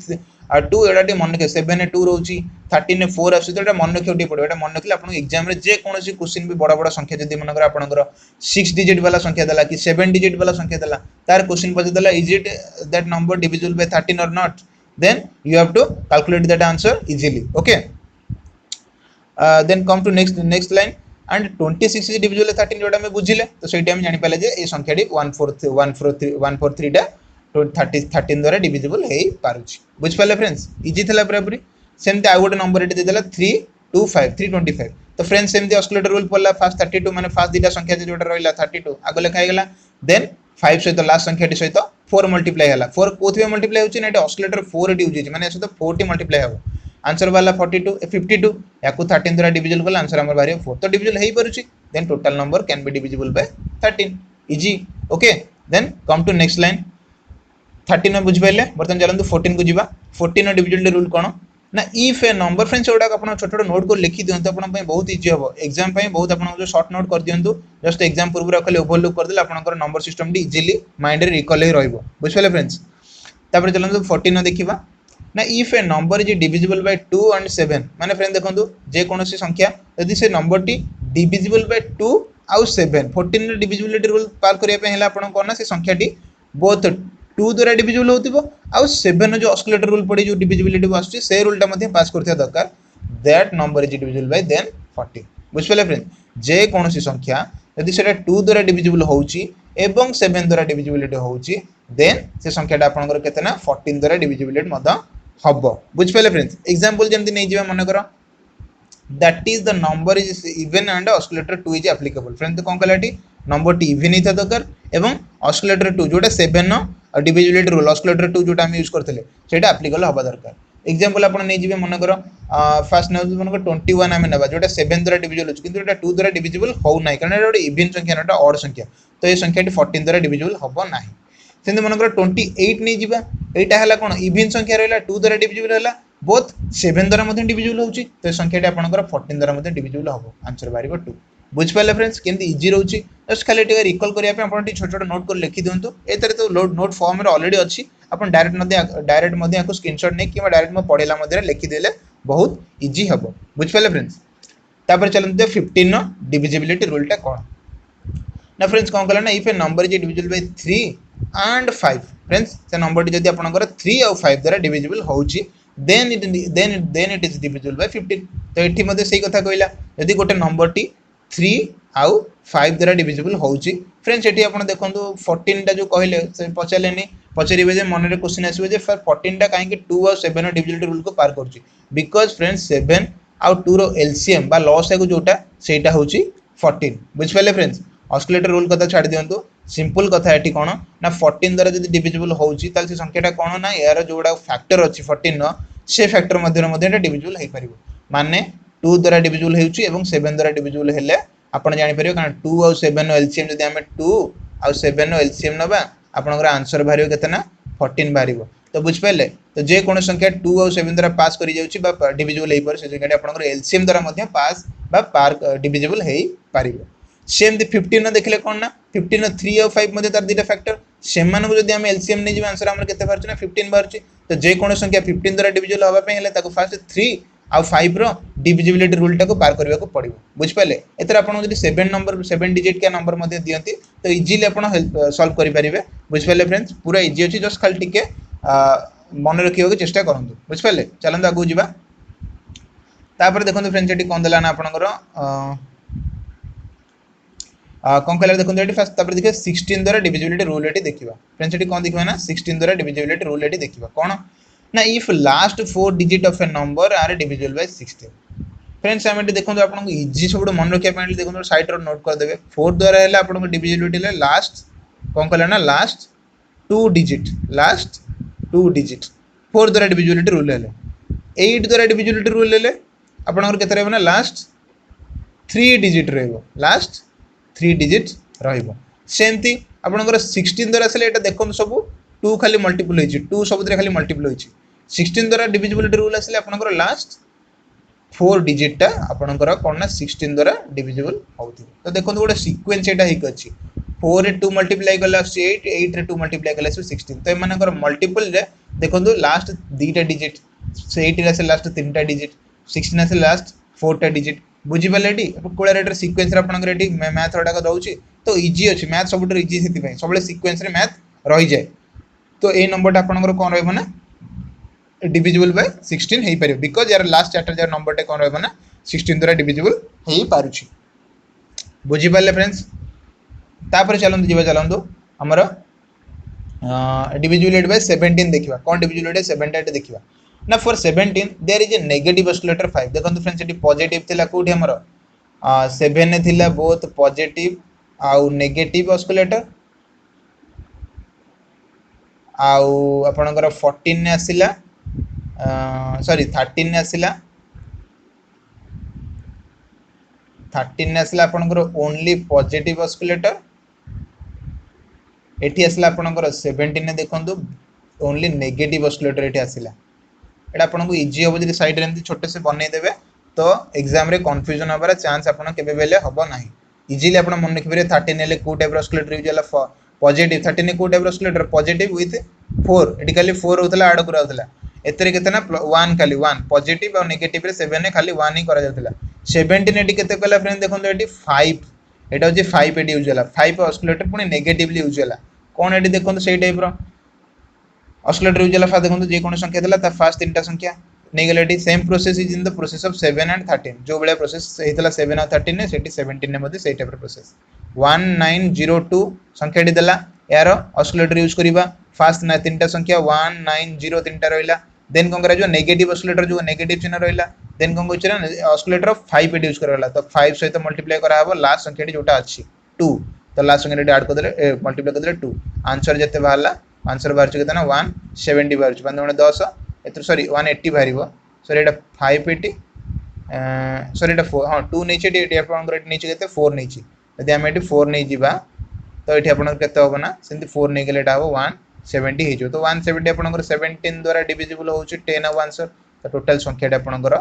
Speaker 1: 2 एडा टी मन रखे 7 ने 2 रहउची 13 ने 4 आसु एटा मन रखिया पड़िबो एटा मन रखले आपण एग्जाम रे जे कोनोसी क्वेश्चन भी बड़ा बड़ा संख्या जदी मनकर आपनकर 6 डिजिट वाला संख्या देला कि 7 डिजिट वाला संख्या देला तार क्वेश्चन पजे देला is it that number divisible by 13 और not then you have to calculate that answer easily okay then come to next line and 26 is divisible 13 जोटा में बुझिले तो सेठी हम जानि पाले जे ए संख्या डी 143 टा 13 द्वारा डिविजिबल हे पारुची बुझ पाले फ्रेंड्स इजी थला पूरी सेमते आ गोटे नंबर एटी देला 325 तो फ्रेंड्स सेमते ऑस्कुलेटर रूल पड़ला फर्स्ट 32 माने फर्स्ट दीटा संख्या जोटा रहला 32 आगो लेखा हेगला देन 5 सहित लास्ट संख्या टी सहित 4 मल्टीप्लाई हला 4 कोथि मल्टीप्लाई होची ना एटा ऑस्कुलेटर 4 एटी यूज माने सहित 40 मल्टीप्लाई हो आंसर वाला 42 52 याकू 13 द्वारा डिविजिबल कला आंसर हमर बारे 4 तो डिविजिबल हेई परुची then total number can be divisible by 13 easy okay then come to next line 13 में बुझ पाइले बर्तन चलंतु 14 को जीवा 14 डिविजिबल रूल कोन ना इफ ए नंबर फ्रेंड्स ओडा अपन छोट छोट नोट को लिखि दियंतु अपन पय बहुत इजी हो एग्जाम पय बहुत अपन जो शॉर्ट नोट कर दियंतु जस्ट एग्जाम पूर्व खाली ओवरलुक कर देला अपन नंबर सिस्टम डी इजीली माइंड रे रिकॉल हे रहइबो बुझ पाइले फ्रेंड्स तापर चलंतु 14 देखिबा ना if a number is divisible by 2 and 7 माने फ्रेंड देखंतु जे कोनोसी संख्या यदि से नंबर टी डिविजिबल बाय 2 आउ 7 14 रे डिविजिबिलिटी रूल पार करिया पे हैला आपण कोन ना से संख्या टी बोथ 2 द्वारा डिविजिबल होतिबो आउ 7 जो ऑस्कुलेटर रूल पड़ी जो डिविजिबिलिटी को आसुची से रूल टा मध्ये पास करथिया दरकार that number is divisible by then 14 बुझ पाले फ्रेंड जे कोनोसी संख्या यदि सेटा 2 द्वारा डिविजिबल होउची एवं 7 द्वारा डिविजिबिलिटी होउची देन से संख्याटा आपनकर केते ना 14 द्वारा डिविजिबिलिटी मदा हबो बुझ पाले फ्रेंड्स एग्जांपल जेमति नै जिबा मन करो that is the number is even and osculator 2 is applicable friend तो कोन कलाटी नंबर टी इवन हिता दरकार एवं ऑस्कुलेटर 2 जोटा 7 नो डिविजिबिलिटी रूल ऑस्कुलेटर 2 जोटा हम यूज करथले सेटा एप्लीकेबल हबा दरकार एग्जांपल आपण नै जिबे मन करो फर्स्ट नाउ मन को 21 हम नेबा जोटा 7 द्वारा डिविजिबल होछ किंतु एटा 2 द्वारा डिविजिबल हो नै कारण एटा इवन संख्या एटा ऑड संख्या तो ए संख्याटी 14 द्वारा डिविजिबल हबो नाही सेंते मन करो 28 नै जिबा एटा हला कोन इवन संख्या रहला 2 द्वारा डिविजिबल हला बोथ 7 द्वारा मध्य डिविजिबल होउची तो संख्याटी आपनकर 14 द्वारा मध्य डिविजिबल हबो आंसर बारिबो 2 बुझ पाले फ्रेंड्स केंती इजी रहउची जस्ट खाली टिके रिकॉल करिया पे आपन टी छोट छोट नोट कर लिखि दियंतु एतरे तो नोट फॉर्म रे ऑलरेडी अछि आपन डायरेक्ट मध्ये याको स्क्रीनशॉट नै कि डायरेक्ट म पढेला मध्ये लिखि देले बहुत इजी हबो बुझ पाले फ्रेंड्स तापर चलते 15 डिविजिबिलिटी रूल टा कोन ना फ्रेंड्स कौन कहला ना if a number is divisible by 3 and 5 friends से नंबर जदी आपनकर 3 और 5 द्वारा डिविजिबल होउची then it is divisible by 15 तो एठी मध्ये सही कथा कहला यदि गोटे नंबर टी 3 आउ 5 द्वारा डिविजिबल होउची फ्रेंड्स एठी आपन देखंतु 14 टा जो कहले से पचालेनी पचरिबे जे मन रे क्वेश्चन आसीबे जे 14 टा काहे कि 2 और 7 डिविजिबिलिटी रूल को पार करची बिकॉज़ फ्रेंड्स 7 आउ 2 रो एलसीएम बा लॉस को जोटा सेटा होउची 14 बुझ पाले फ्रेंड्स ऑस्किलेटर रूल कथा छाड़ दियंतु सिंपल कथा एठी कोन ना 14 द्वारा जदी डिविजिबल होउची ताल से संख्याटा कोन ना यार जोडा फैक्टर अछि 14 न से फैक्टर मध्ये एटा डिविजिबल हे परिबो माने 2 द्वारा डिविजिबल हेउची एवं 7 द्वारा डिविजिबल हेले आपण जानि परिबो कारण 2 और 7 नो एलसीएम जदी हमें 2 और 7 नो एलसीएम नबा आपनकर आंसर भारियो केतना 14 भारिबो तो बुझ पाले तो जे कोन संख्या 2 और 7 द्वारा पास करि जाउची बा डिविजिबल हे पर से संख्याटा आपनकर एलसीएम द्वारा मध्ये पास बा पार डिविजिबल हे परिबो सेम दी 15 देखले कोन ना 15 3 और 5 मध्ये तार दीटा फैक्टर सेम मान को जदी हम एलसीएम नै जिबा आंसर हमर केते बारछ ना 15 बारछ तो जे कोन संख्या 15 द्वारा डिविजिबल होबा पे हेले ताको फर्स्ट 3 और 5 रो डिविजिबिलिटी रूल टाको पार करबा को पड़िबो बुझ पाले एतर आपन जदी 7 नंबर 7 डिजिट का नंबर मध्ये दियंती तो इजीली आपन सॉल्व करि परिबे बुझ पाले फ्रेंड्स पूरा इजी अछि जस्ट खाली टिके मन रखियो के चेष्टा करंतु बुझ पाले चलंदा आगु जिबा तापर देखंतु फ्रेंड्स एटी कोन देला ना आपनकर कौन कहला देखो ये फर्स्ट तापर देखिए 16 द्वारा डिविजिबिलिटी रूल एटी देखिबा फ्रेंड्स एटी कोन देखिबा ना 16 द्वारा डिविजिबिलिटी रूल एटी देखिबा कोन ना if last 4 digit of a number are divisible by 16 friends हम एटी देखो आपन इजी सब मन रखिया पे देखो साइड रो नोट कर देबे 4 द्वारा हैला आपन डिविजिबिलिटी ले लास्ट कौन कहला ना लास्ट 2 डिजिट 4 द्वारा डिविजिबिलिटी रूल ले 8 द्वारा डिविजिबिलिटी रूल ले आपन केते रहबो ना लास्ट 3 डिजिट रहबो लास्ट 3 डिजिट रहइबो सेमती आपनकर 16 द्वारा से एटा देखन सब 2 खाली मल्टीपल होइछि 2 सब खाली मल्टीपल होइछि 16 द्वारा डिविजिबिलिटी रूल आसले आपनकर लास्ट 4 डिजिट टा आपनकर कोन ना 16 द्वारा डिविजिबल होउथि तो देखन गोटे सीक्वेंस एटा हिक अछि 4 रे 2 मल्टीप्लाई करला 8 8 रे 2 मल्टीप्लाई करला 16 तो एमानकर मल्टीपल रे देखन लास्ट 2 टा डिजिट 8 रे से लास्ट 3 टा डिजिट 16 से लास्ट 4 टा डिजिट बुझी पालेटी कोला रेटर सीक्वेंस रे आपन रेटी मैथ रडा को दउची तो इजी अछि मैथ सबटो इजी सेति पय सबले सीक्वेंस रे मैथ रहि जाय तो ए नंबर आपनकर कोन रहबो ना डिविजिबल बाय 16 हेई परियो बिकॉज़ यार लास्ट चैप्टर जार नंबर टे कोन रहबो ना 16 द्वारा डिविजिबल हेई पारुची बुझी पाले फ्रेंड्स तापर चलंदु हमर डिविजिबिलिटी बाय 17 देखिबा कोन डिविजिबिलिटी 17 देखिबा ना for 17 there is a negative oscillator 5 देखो फ्रेंड्स एटी पॉजिटिव थिला कोठी हमर 7 ने थिला बोथ पॉजिटिव आउ नेगेटिव ऑस्किलेटर आउ आपनकर 14 ने आसिला सॉरी 13 ने आसिला 13 ने आसिला आपनकर ओनली पॉजिटिव ऑस्किलेटर एठी आसिला आपनकर 17 ने देखंतु ओनली नेगेटिव ऑस्किलेटर एठी आसिला एटा आपनको इजी हो जदी साइड रे एमती छोटे से बनै देबे तो एग्जाम रे कंफ्यूजन होबार चांस आपन केबे बेले हबो नाही इजीली आपन मन रखिबे 13 नेले को टाइप ऑस्किलेटर यूज होला पॉजिटिव 13 ने को type oscillator positive with 4 eighty खाली 4 होतला ऐड करा होतला एतरे केतना 1 खाली 1 पॉजिटिव और नेगेटिव रे 7 ने खाली 1 ही करा जातला 17 एटी केते कहला फ्रेंड देखन एटी 5 एटा जे 5 एटी यूज होला 5 ऑस्किलेटर पुनी नेगेटिवली यूज होला कोन एटी देखन सेही टाइप रो ऑस्किलेटर यूज होला देखो जे कोन संख्या देला त फर्स्ट तीनटा संख्या negative same process is in the process of 7 and 13 जो बेले प्रोसेस हेतला 7 और 13 ने सेटी 17 ने मध्ये सेही टाइप रो प्रोसेस 1902 संख्याटी देला यार ऑस्किलेटर यूज करिबा फर्स्ट ना तीनटा संख्या 190 तीनटा रहइला देन कोन करा जो नेगेटिव ऑस्किलेटर जो नेगेटिव चिन्ह रहइला देन कोन कोचरा ऑस्किलेटर ऑफ 5 एट यूज करला तो 5 सहित मल्टीप्लाई करा हबो लास्ट संख्याटी जोटा अछि 2 तो लास्ट संख्याटी ऐड कर देले मल्टीप्लाई कर देले 2 आंसर जते बाहरला आंसर बाहर केतना 170 बाहर 5 10 एत सॉरी 180 बाहरिबो सॉरी एटा 580 सॉरी एटा 4 हां 2 नीचे एटी आपन ग्रेड नीचे केते 4 नीचे यदि हम एटी 4 नै जिबा तो एटी आपन केते होबो ना सेंती 4 नै गेले एटा हो 170 हे जो तो 170 आपन 17 द्वारा डिविजिबल होउची 10 अब आंसर तो टोटल संख्याटा आपंकर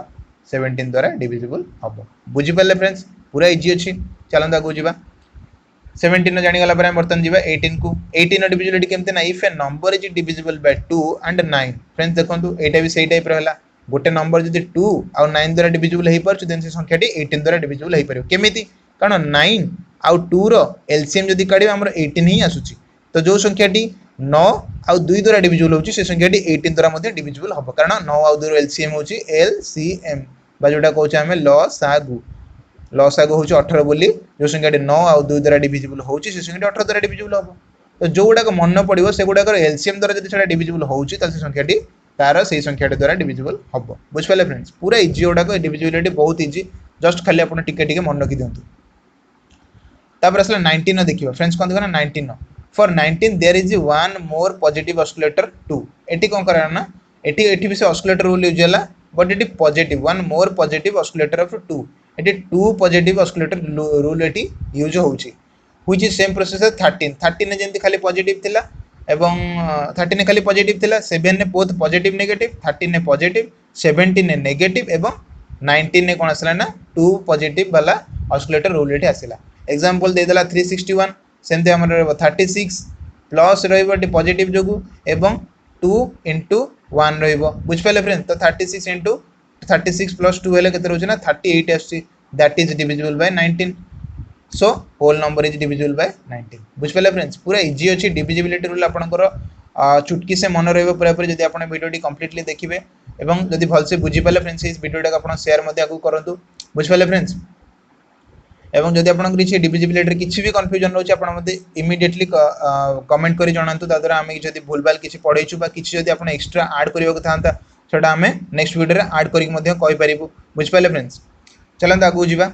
Speaker 1: 17 द्वारा डिविजिबल हम। बुझीपारे फ्रेंड्स पूरा इजी अच्छी। चलता आगे जावा 17 जानीगला बर्तमान जी 18 को 18 डिविजिबिलिटी केमती ना if a number is divisible by 2 and 9 friends देखो एटा भी सही टाइप रहा गोटे नंबर जब 2 आउ 9 द्वारा डिविजिबल हो पार्छ देन से संख्याटी 18 द्वारा डिविजिबल हो पार केमी कारण 9 आउ 2 रो एलसीएम जदि काढ़ा आम 18 ही आसूची तो जो संख्याटी 9 आउ 2 द्वारा डिविजिबल होची से संख्याटी 18 द्वारा डिविजिबल हम कारण 9 आउ 2 रो एलसीएम होची एलसीएम बा जोटा कहूँ आम लसागु हूँ 18 बोली जो संख्याटी 9 आउ 2 द्वारा डिविजिबल होची से संख्याटी 18 द्वारा डिविजिबल हम तो जो गुड़ाक मन पड़ो से गुड़ाक एलसीएम द्वारा जब डिविजिबल होची से संख्याटी तार से संख्याटी द्वारा डिविजिबल हम। बुझिपारे फ्रेंड्स पूरा इजी गुड़ाक डिविजिबिलिटी बहुत इजी जस्ट खाली आप टिके मन रखी दिंतु। तापर आसला 19 देखिबा फ्रेंड्स कोन देखना 19 for 19 there is one more positive oscillator 2 एटी कोन करा ना एटी भी से ऑस्किलेटर रूल यूज होला बट एटी positive one more positive oscillator of 2 एटी 2 पॉजिटिव ऑस्किलेटर रूल एटी यूज होउची व्हिच इज सेम प्रोसेस 13 ने जेंति खाली पॉजिटिव थिला एवं 13 ने खाली पॉजिटिव थिला 7 ने बोथ पॉजिटिव नेगेटिव 13 ने पॉजिटिव 17 ने नेगेटिव एवं 19 ने कोन आसला ना 2 पॉजिटिव वाला ऑस्किलेटर रूल एटी आसिला एग्जांपल दे देला 361 सेमते हमर 36 प्लस रहइबो पॉजिटिव जोगु एवं 2 into 1 रहइबो बुझ पाले फ्रेंड्स तो 36 into 36 plus 2 हेले केते रहउछ ना 38 आसी that is divisible by 19 so whole number is divisible by 19 बुझ पाले फ्रेंड्स पूरा इजी अछि डिविजिबिलिटी रूल आपनकर चुटकी से मन रहइबो पूरा पूरी जदि आपण वीडियोटी कंप्लीटली देखिबे एवं जदि भल से बुझी पाले फ्रेंड्स इस वीडियोटा आपण शेयर मध्ये आगु करंतु बुझ पाले फ्रेंड्स एवं जदि आपन किसी डिविजिबिलिटी किसी भी कन्फ्यूजन रोचे आपण मते इमिडिएटली कमेंट करी जणांतु तादरा आमे जदि भूलभाल किसी पढैछु बा किसी जदि आपन एक्स्ट्रा ऐड करियो थांता सेटा आमे नेक्स्ट वीडियो रे ऐड करिक मध्ये कहि परिबु बुझ पाले फ्रेंड्स। चलंत आगु जिबा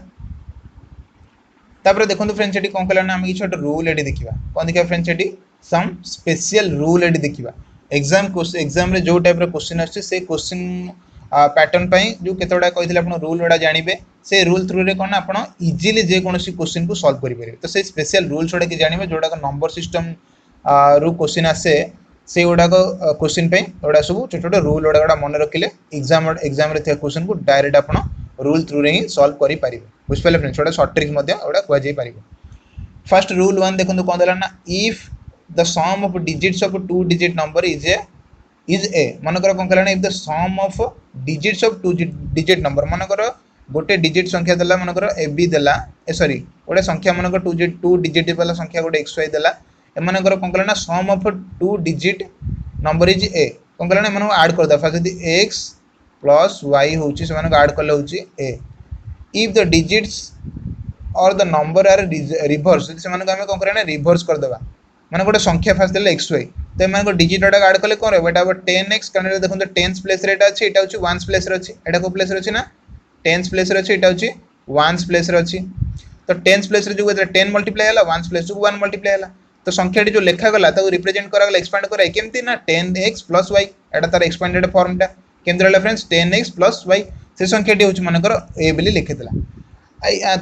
Speaker 1: तापर देखंतु फ्रेंड्स एटी कोन कला ना आमे किछट रूल एटी देखिबा कोन देखिबा फ्रेंड्स एटी सम स्पेशल रूल एटी देखिबा एग्जाम रे जो टाइप रे क्वेश्चन आछे से क्वेश्चन पैटर्न पाई जो केतोडा कहिथिले आपण रूल वडा जानिबे से रूल थ्रू रे कोन आपण इजीली जे कोनोसी क्वेश्चन को सॉल्व करि परिबे तो से स्पेशल रूल्स वडा कि जानिबे जोडा का नंबर सिस्टम रु क्वेश्चन आसे से गुडा क्वेश्चन पे ओडा सब छोट छोट रूल गुडा मन रखिले एग्जाम रे थे क्वेश्चन को डायरेक्ट आपण रूल थ्रू रे ही सॉल्व करि परिबे बुझ पाले फ्रेंड्स ओडा शॉर्ट ट्रिक मध्ये ओडा कह जाई परिबे। फर्स्ट रूल 1 देखंतु कोन देला ना if the sum of digits of 2 digit number is a मनकर कोन कहला ना if the sum of digits of 2 digit number मनकर गोटे डिजिट संख्या देला मनकर ए बी देला ए सॉरी गोटे संख्या मनकर 2 डिजिट वाला संख्या गोटे एक्स वाई देला एमनकर कोन कहला ना sum of 2 digit number is a कोन कहला ना मन ऐड कर दा फर्स्ट यदि x प्लस y होची से मन ऐड करले होची a इफ द डिजिट्स और द नंबर आर रिवर्स से मन हम कोन करा ना रिवर्स कर देबा माने गोटे संख्या फर्स्ट देले xy तो एमान को डिजिट डाटा ऐड करले कोन रे बेटा 10x कारण देखो 10th प्लेस रे एटा अछि एटा होची 1th प्लेस रे अछि एटा को प्लेस रे अछि ना 10th प्लेस रे अछि एटा होची 1th प्लेस रे अछि तो 10th प्लेस रे जो 10 मल्टीप्लाई हला 1th प्लेस जो 1 मल्टीप्लाई हला तो संख्याटी जो लेखा गला ताको रिप्रेजेंट करा गला एक्सपांड करा केमती ना 10x + y एटा तार एक्सपांडेड फॉर्मटा केमती रहला फ्रेंड्स 10x + y से संख्याटी होची मानकर ए बिली लिखितला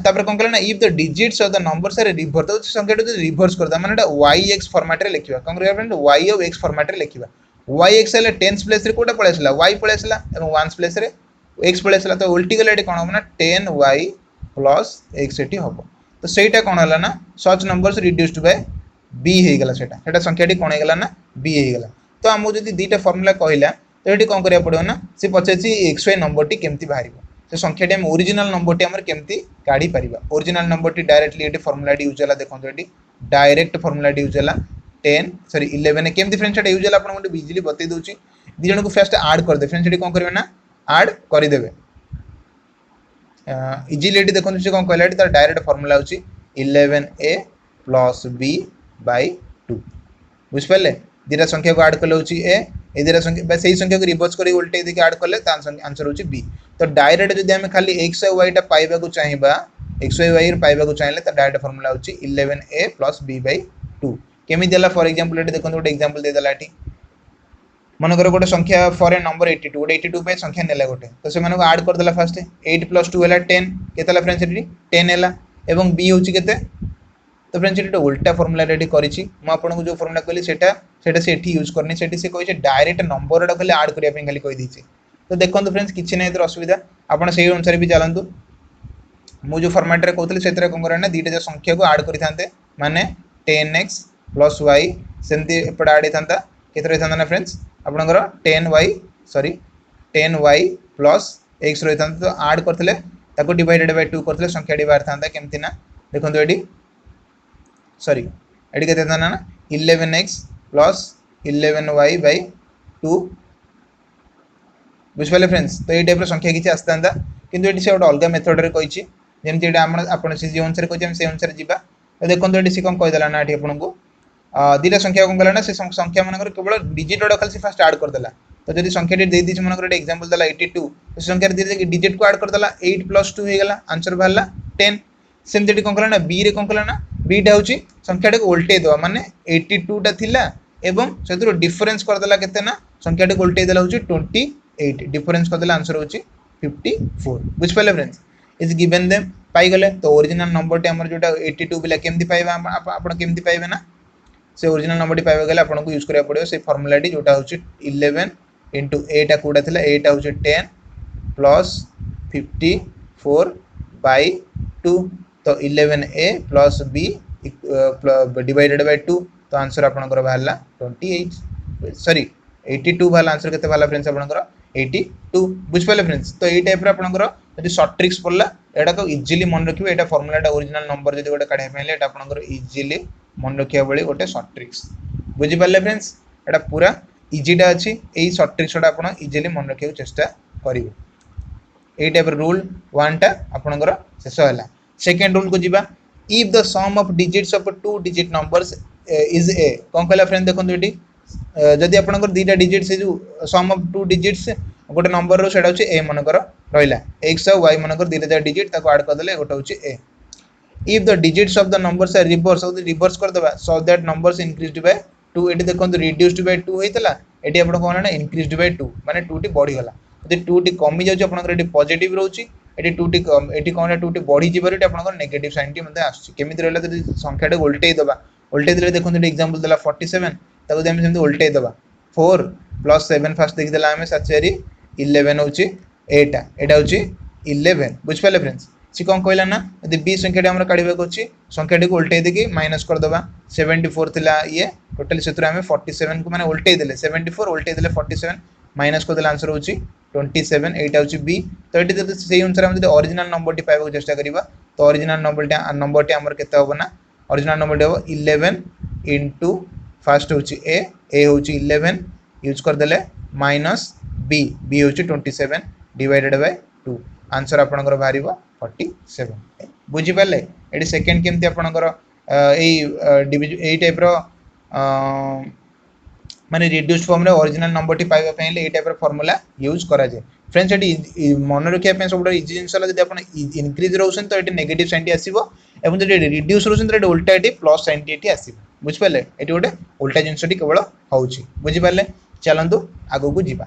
Speaker 1: तापर कोन कहला ना if the digits of the numbers are reverse तो संख्याटी जो रिवर्स करदा माने एटा yx फॉर्मेट रे लिखिबा कोन करिया फ्रेंड y और x फॉर्मेट रे लिखिबा yx ले 10th प्लेस रे कोटा पळेसला y पळेसला एवं 1th प्लेस रे x पळेसला तो उल्टी गला एटी कोन हो ना 10y + x एटी होबो तो सेटा कोन हला ना सच नंबर्स रिड्यूस्ड बाय b हे गला सेटा संख्याटी कोन हे गला ना b हे गला तो हमो जदी दीटा फार्मूला कहिला तो एटी कोन करिया पड़ो ना से पछेची xy नंबर टी केमती बाहरिबो से संख्याटी हम ओरिजिनल नंबर टी हमर केमती काढी परिबा ओरिजिनल नंबर टी डायरेक्टली एटी फार्मूला टी यूज हला देखंतो एटी डायरेक्ट फार्मूला टी यूज हला 11 केमती फ्रेंड्स एटा यूज हला आपण मोटे इजीली बतै दोची दी जण को फर्स्ट ऐड कर दे फ्रेंड्स एटी कोन करबे ना ऐड करि देबे इजीली एटी देखंतो से कोन कहला एटी तार डायरेक्ट फार्मूला होची 11a + b by 2 बुझ पाले दीटा संख्या को ऐड करले होची ए ए दीटा संख्या बस सही संख्या को रिवर्स करी उल्टे दिके ऐड करले ता आंसर होची बी तो डायरेक्ट जदी हम खाली x और y टा पाइबा को चाहिबा x और y रे पाइबा को चाहिले त डायरेक्ट फार्मूला होची 11a + b by 2 केमि देला फॉर एग्जांपल एटी देखो गोटे एग्जांपल दे देला एटी मन कर गोटे संख्या फॉर ए नंबर 82 गोटे 82 पे संख्या नेला गोटे तो से माने को ऐड कर देला फर्स्ट 8 + 2 हैला 10 केतला फ्रेंड्स एटी 10 हैला एवं b होची केते तो फ्रेंड्स एटा उल्टा फार्मूला रेडी करिछि म आपन को जो फार्मूला कहली सेटा से एठी यूज करनी सेठी से कहै छै डायरेक्ट नंबर रा खाली ऐड करिया पे खाली कहि दी छै तो देखो फ्रेंड्स किसी ना असुविधा आपड़ से अनुसार भी चलतु मु जो फॉर्मेट रे कहते से कौन करें दीटा जो संख्या को आड करते माने 10x प्लस वाई सेमती एपटे आड होता के ना फ्रेंड्स आपंकर 10y sorry 10y plus x रही था तो आड करते डिवाइडेड बाय 2 करते संख्या बाहर था केमती ना देखो ये सॉरी ये के ना 11x plus 11y bye 2 बुझिपारे friends तो ये टाइप संख्या किसी आसता किंतु ये गोटे अलग मेथड रे कही जमी आप जो अनुसार कहे से अनुसार जावा तो देखो ये सी कौन कहीदेला ना ये आपको दीटा संख्या कौन कला ना से संख्या मान केवल डिजिट गुड़ा खाली फास्ट आड करदेला तो जब संख्या टी मन एग्जांपल देला 82 तो संख्या डिजिट को आड करदेला 8 प्लस 2 हो गला आंसर बाहर 10 सेमती कौन कला ना बी रे कौन कला ना बीटा हूँ संख्या टी उल्टे देवा माने 82 टा थिला एवं से डिफरेन्स करदेला केते ना संख्या टी उल्टे देला हूँ 28 डिफरेन्स करदेला आंसर हूँ 54 बुझिपारे फ्रेंड्स इज गिवन देम पाइगले तो ओरिजिनल नंबर टी आमर जोटा 82 बिला केमती पाइबा आपण केमती पाइबे ना से ओरिजिनल नंबर टी पाइबा गले आपको यूज करा पड़ो से फॉर्मूला टी जोटा हूँ 11 इंटू एटा कूड़ा थिला एटा हूँ 10 प्लस 54 बाय 2 तो 11a plus b divided by 2 तो आंसर आपनकर बाहरला 28 सॉरी 82 बाहरला आंसर केते बाहरला फ्रेंड्स आपनकर 82 बुझिपाले फ्रेंड्स तो ये टाइप रे आपनकर जदि शॉर्ट ट्रिक्स पड़ला एटा को इजीली मन रखिबे एटा फार्मूलाटा ओरिजिनल नंबर जदि गोटे काढे पहिले एटा आपनकर इजीली मन रखिया बळी गोटे शॉर्ट ट्रिक्स बुझिपाले फ्रेंड्स एटा पूरा इजीटा अछि एई शॉर्ट ट्रिक्सटा आपण इजीली मन रखिया चेष्टा करिवे एई टाइप रूल 1 टा आपनकर शेष होला सेकंड रूल को जिबा if the sum of digits of two digit numbers is a कोन कहला फ्रेंड देखो एटी जदि आपनकर दीटा डिजिट से जो सम ऑफ टू डिजिट्स गोटे नंबर रो सेटा होची ए मनकर रहिला x और y मनकर दीटा डिजिट ताको ऐड कर देले गोटे होची a if the digits of the numbers are reverse और रिवर्स कर देबा so that numbers increased by 2 एटी देखो रिड्यूस्ड बाय 2 होइतला एटी आपण कोन ना इंक्रीज्ड बाय 2 माने 2 टी बढ़ी गला यदि 2 टी कमी जाउची आपनकर एटी पॉजिटिव रहउची एटी 2 टी एटी कोन 2 टी बढ़ी जिबार एटी आपनकर नेगेटिव साइन टी मध्ये आछी केमिति रहला यदि संख्या टे उल्टेई देबा उल्टेई देले देखो एटी एग्जांपल देला 47 ताको हम सेमति उल्टेई देबा 4 प्लस 7 फास्ट देखि देला हमें साचेरी 11 होची एटा एटा होची 11 बुझ पाले फ्रेंड्स सी कोन कहला ना यदि बी संख्या टे हमरा काढिबा को अछि संख्या टे को उल्टेई देकी माइनस कर देबा 74 थिला ये टोटल सेतरा हमें 47 को माने उल्टेई देले 74 उल्टेई देले 47 माइनस को देला आंसर होची 27 एटा होची बी तो एटी जदि सेही अनुसार हम जदि ओरिजिनल नंबर टी पाइबा को चेष्टा करिबा तो ओरिजिनल नंबर टी हमर केते होबो ना ओरिजिनल नंबर टी होबो 11 इनटू फर्स्ट होची ए होची 11 यूज कर देले माइनस बी होची 27 डिवाइडेड बाय 2 आंसर आपनकर बाहरिबो 47 बुझी पाले एटी सेकंड केमती आपनकर एई टाइप रो माने रिड्यूस्ड फॉर्म रे ओरिजिनल नंबर टी पाइबा पहिले एई टाइप रो फार्मूला यूज करा जाय फ्रेंड्स एटी मन रखिया पे सब इजी जिंसला जदि आपन इंक्रीज रहउसन तो एटी नेगेटिव साइन टी आसीबो एवं जदि रिड्यूस रहउसन तो एटी उल्टा एटी प्लस साइन टी एटी आसीबो बुझ पाले एटी गोटे उल्टा जिंस टी केवल होउची बुझी पाले चलंतु आगो को जीवा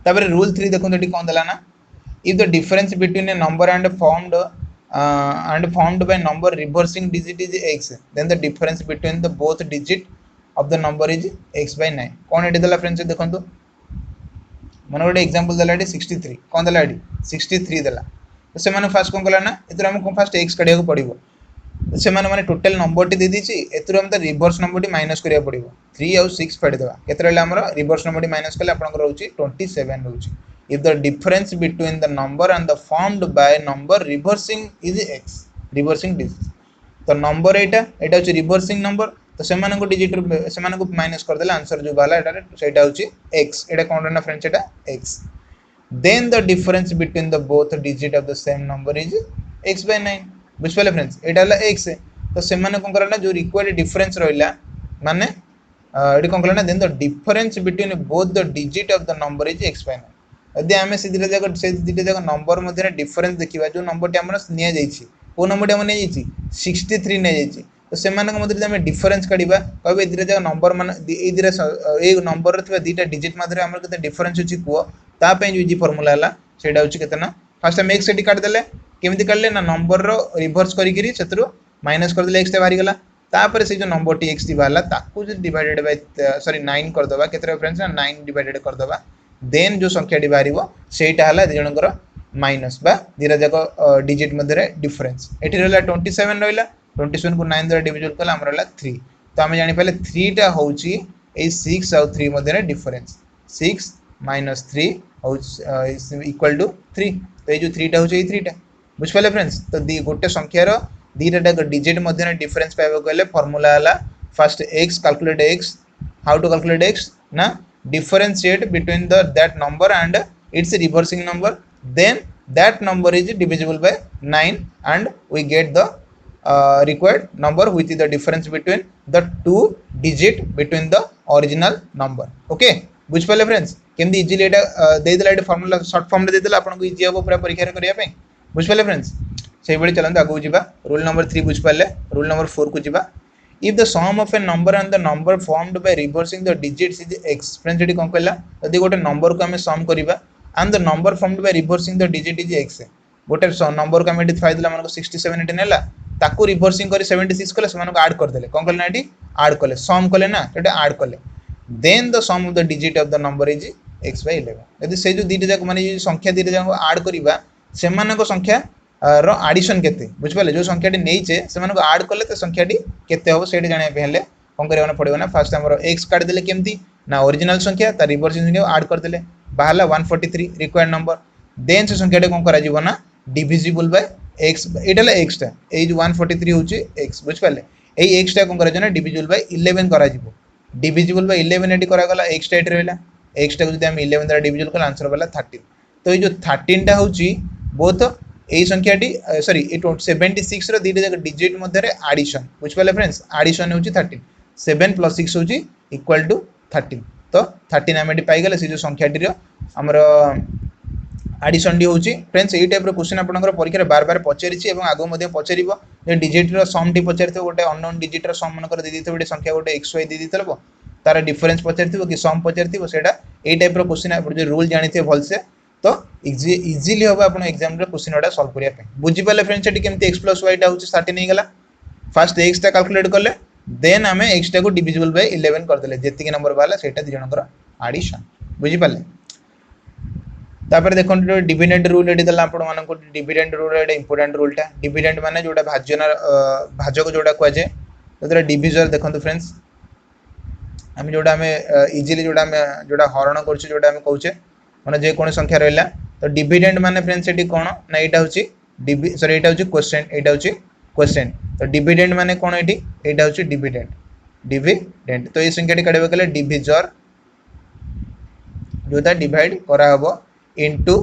Speaker 1: तापर रूल 3 देखो एटी कोन दला ना if the difference between a number and formed by number reversing digit is x then the difference between the both digit of the number is x by 9 कौन एटी दला फ्रेंड्स देखंतु मन गोटे example दला eighty 63 कौन दला eighty 63 दला तो से माने फास्ट कोन कला ना एतर हम फास्ट x काढिया को पड़िबो से माने टोटल नंबर टी दे दीची एतर हम त रिवर्स नंबर टी माइनस करिया पड़िबो 3 और 6 फाडी देबा केतर ले हमर रिवर्स नंबर टी माइनस कले आपन रहउची 27 रहउची if the difference between the number and the formed by number reversing is x reversing digit तो नंबर एटा होची रिवर्सिंग नंबर तो से माने को डिजिट से माने को माइनस कर देला आंसर जो बाला एटा सेटा होची x एटा कोन ना friends Etah x then the difference between the both digit of the same number is x by 9 बुझ पाले फ्रेंड्स एटा हला x तो से माने कोन करना जो रिक्वायर्ड डिफरेंस रहिला माने एटी कोन करना then the difference between both the digit of the number is x by 9 यदि आम से दुटा जाक नंबर मध्य डिफरेन्स देखा जो नंबर टी आम नि को नंबर टी आम नहीं 63 नहीं तो से मध्य डिफरेन्स काढ़ा कहे दुटा जाक नंबर मान ये नंबर दुटा डिजिट मध्य आम के डिफरेन्स अच्छी कह तापाई जो इजी फर्मूला है सेटा हूँ के फास्ट आम एक्स काटिदेले केमी काढ़ले ना नंबर रिभर्स कर माइनस करदे एक्स बाहरी गला तापर से जो नंबर टी एक्स बाहर ताकू डिवाइडेड बाय सॉरी 9 करदे के फ्रेंड्स 9 डिवाइडेड करदे
Speaker 2: देन जो संख्याटी बाहर सेटा है दुई जनकर माइनस बा दीटा जाक डिजिट मध्य डिफरेन्स ये रहा 27 रहा 27 को 9 द्वारा डिविजन कले आम रहा 3 तो आम जापारे 3टा हूँ 6 आउ 3 मध्य डिफरेन्स 6 माइनस 3 इक्वल टू 3 तो ये जो 3टा हूँ 3टा बुझिपारे फ्रेंड्स तो गोटे संख्यार दीटा डिजिट मध्य डिफरेन्स पाइबा गले फर्मूला है first X calculate X how to calculate X ना differentiate between that number and its reversing number then that number is divisible by 9 and we get the required number which is the difference between the two digit between the original number okay बुझ पाले friends केमती easily एटा दे देला एटा formula short form रे दे देला आपन को easy हो पूरा परीक्षा रे करिया पे बुझ पाले फ्रेंड्स सेही बळी चलंत आगु जिबा रूल नंबर 3 बुझ पाले रूल नंबर 4 को जिबा if the sum of a number and the number formed by reversing the digits is x friends एटी कोन कहला यदि गोटे नंबर को हमें सम करिबा and the number formed by reversing the digit is x गोटे नंबर को हमें एटी थ्राइ दिला मानको 67 एटी नेला ताको रिवर्सिंग करी 76 कले समान को ऐड कर देले कोन कहला एटी ऐड कले सम कले ना एटा ऐड कले then the sum of the digit of the number is x by 11 यदि से जो दीटा जाक माने संख्या दीटा जाक ऐड करिबा सेमान को संख्या रो एडिशन केते बुझ पाले जो संख्याटी नैचे से मानको ऐड कले तो संख्याटी केते होबो सेठी जानिया पे हेले कोन करबा पड़िबो ना फर्स्ट हमरो x काट देले केमती ना ओरिजिनल संख्या ता रिवर्सिंग संख्या ऐड कर देले बाहला 143 रिक्वायर्ड नंबर देन से संख्याटी कोन करा जीवो ना डिविजिबल बाय x एटाला x टा ए जो 143 होची x बुझ पाले ए x टा कोन करा जना डिविजिबल बाय 11 करा जीवो डिविजिबल बाय 11 एटी करा गला x टा एटी रहला x टा को जदि हम 11 द्वारा डिविजिबल कला आंसर वाला 13 तो ये जो 13 टा होची बोथ এই সংখ্যাটি সরি এই 76 র দুইটা ডিজিট মধ্যে এডিশন বুঝ পালে फ्रेंड्स এডিশন হচ্ছে 13 7 + 6 হচ্ছে ইকুয়াল টু 13 তো 13 আমি এটি পাই গলে সেই যে সংখ্যাটির हमर एडिशन डी होची फ्रेंड्स এই টাইপ র क्वेश्चन आपनकर परीक्षा रे बार बार पचारिछि এবং आगो मध्ये पचारिबो जे डिजिट र सम टी पचारिथो गोटे अननोन डिजिट र सम मनकर दे दिथो गोटे संख्या गोटे xy दे दिथलबो तार डिफरेंस पचारिथिबो कि सम पचारिथिबो सेटा এই टाइप र क्वेश्चन आप जो रूल जानिथे भलसे तो इजीली हम आप एग्जाम क्वेश्चन गुड़ा सल्व करने बुझीपारे फ्रेंड्स ये केमती एक्स प्लस वाई टा 13 नहीं गला फास्ट एक्स टा कैलकुलेट कले देन आम एक्स टा को डिविजिबल बाय 11 करदे जी नंबर बाला से दुजणकर एडिशन बुझीपारे तापर देखो डिविडेंड रूल ये देला आपण मानको डिविडेंड रूल ये इंपोर्टेंट रूलटा डिविडेंड माने जोटा भाजक जोटा कह जाए तो डिविजर देखो फ्रेंड्स आम जोटा आम इजिली जोटा हरण कर कौचे माने जे कोन संख्या रहला तो डिविडेंड माने फ्रेंड्स एटी कोन ना एटा होची सॉरी एटा होची क्वेश्चन तो डिविडेंड माने कोन एटी एटा होची डिविडेंड तो ये संख्याटी काढबे कले डिविजर जोटा डिवाइड करा हबो इनटू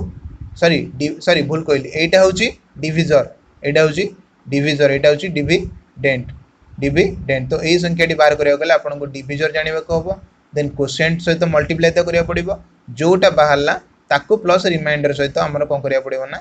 Speaker 2: सॉरी भूल कहली एटा होची डिविजर एटा होची डिविडेंड तो ये संख्याटी बाहर करिया गले आपन को डिविजर जानिबा को हबो देन क्वोशिएंट सहित मल्टीप्लाई तो करिया पड़िबो जोटा बाहरला ताकू प्लस रिमाइंडर सहित हमर कोन करिया पड़िबो ना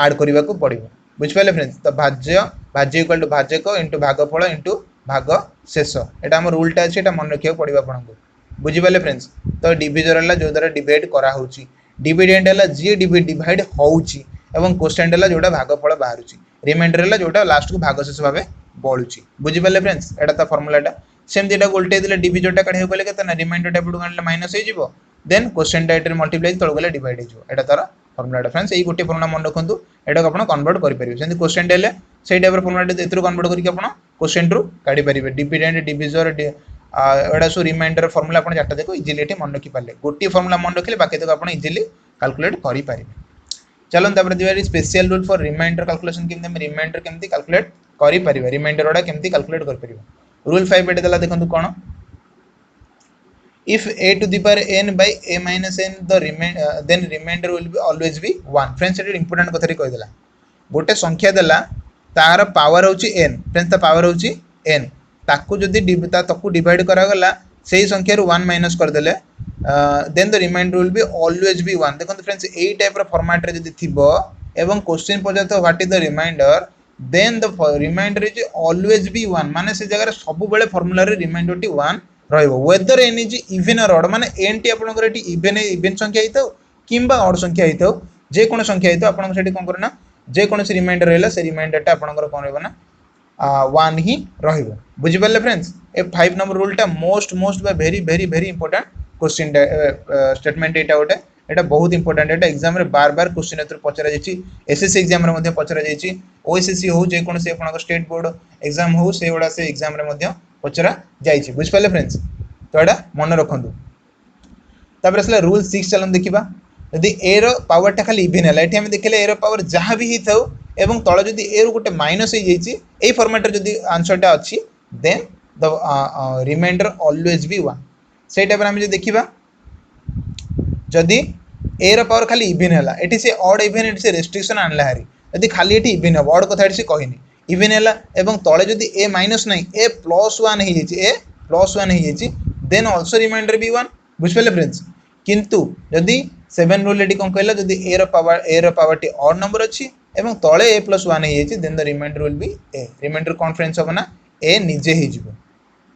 Speaker 2: ऐड करिवा को पड़िबो बुझ पाले फ्रेंड्स तो भाज्य इक्वल टू भाजक इनटू भागफल इनटू भाग शेष एटा हमर रूलटा अछि एटा मन रखिया पड़िबो आपन को बुझि पाले फ्रेंड्स तो डिविजर हला जो द्वारा डिवाइड करा होची डिविडेंड हला जे डिवाइड होउची एवं क्वोशिएंट हला जोटा भागफल बाहरुची रिमाइंडर हला जोटा लास्ट को भाग शेष भाबे बळुची बुझि पाले फ्रेंड्स एटा ता फार्मूलाटा सेम दिटा उल्टे दिले डिविजरटा काढे गले केतना रिमाइंडरटा एपडू काढले माइनस हे जिवो देन क्वोशिएंट एटर मल्टीप्लाई तळ गले डिवाइड हे जिवो एटा तार फार्मूलाटा फ्रेंड्स एई गोटे फार्मूला मन रखंतु एटा को आपण कन्वर्ट करि परिबे सेंति क्वोशिएंट हेले सेई टाइप फार्मूलाटा एतरु कन्वर्ट करिके आपण क्वोशिएंट रु काढी परिबे डिविडेंड डिविजर एटा सो रिमाइंडर फार्मूला आपण जाटा देखो इजीली एटे मन रखि पाले गोटे फार्मूला मन रखिले बाकी तक आपण इजीली कैलकुलेट करि परिबे चलो तापर दिवारी special rule for remainder calculation केमते हम रिमाइंडर केमती कैलकुलेट करि परिबे रिमाइंडर ओडा केमती कैलकुलेट करि परिबे रूल 5 एटे दला देखंतु कोन if a to the power n by a minus n the then remainder will be always be 1 friends एटे इंपोर्टेंट कथरी कहि देला गोटे संख्या देला तार पावर होची n फ्रेंड्स ता पावर होची n ताकू जदी ताकू डिवाइड करा गला सेही संख्या रु 1 माइनस कर देले then the remainder will be always be 1 देखो फ्रेंड्स एई टाइप रो फॉर्मेट रे जदी थिबो एवं क्वेश्चन पजात what is the remainder then the remainder is always be 1 माने से जगह सब बेले फार्मूला रे रिमाइंडर टी 1 रहइबो whether N is even or odd माने एन टी आपन एटी इवन संख्या हिताउ किंबा ऑड संख्या हिताउ जे कोन संख्या हिताउ आपन सेठी कोन करना जे कोन से रिमाइंडर रहला से रिमाइंडर टा आपन कोन रहइबो ना 1 ही रहइबो बुझि पाले फ्रेंड्स ए 5 नंबर रूल टा मोस्ट बा वेरी इंपोर्टेंट क्वेश्चन स्टेटमेंट एटा गोटे एटा बहुत इंपोर्टेंट एटा एग्जाम रे बार बार क्वेश्चन एथर पचरा जायछि एसएससी एग्जाम रे मध्ये पचरा जायछि ओएसएससी हो जे कोन से आपन स्टेट बोर्ड एग्जाम हो से ओडा से एग्जाम रे मध्ये पचरा जायछि बुझ पाले फ्रेंड्स तो एटा मन रखंदु तापर असला रूल 6 चलन देखिबा यदि ए रो पावर टा खाली इवन हला एठी हम देखले ए रो पावर जहां भी ही थाउ एवं तळ जदि ए रो गोटे माइनस हो जायछि ए फॉर्मेट रे जदि आंसर टा अछि then the remainder always be 1 सेटा पर हम जे देखिबा जदि ए रो पावर खाली इवन हला एठी से ऑड इवन एठी से रेस्ट्रिक्शन आनला हारी यदि खाली एठी इवन अब ऑड कथा एठी से कहिनी इवन हला एवं तळे जदि ए माइनस नाही ए प्लस 1 ही जायछि ए प्लस 1 ही जायछि देन आल्सो रिमाइंडर बी 1 बुझ पाले फ्रेंड्स किंतु जदि 7 रूल एटी कोन कहला जदि ए रो पावर टी ऑड नंबर अछि एवं तळे a + 1 हे अछि then the remainder will be a remainder कॉन्फ्रेंस होबना a निजे हे जिवो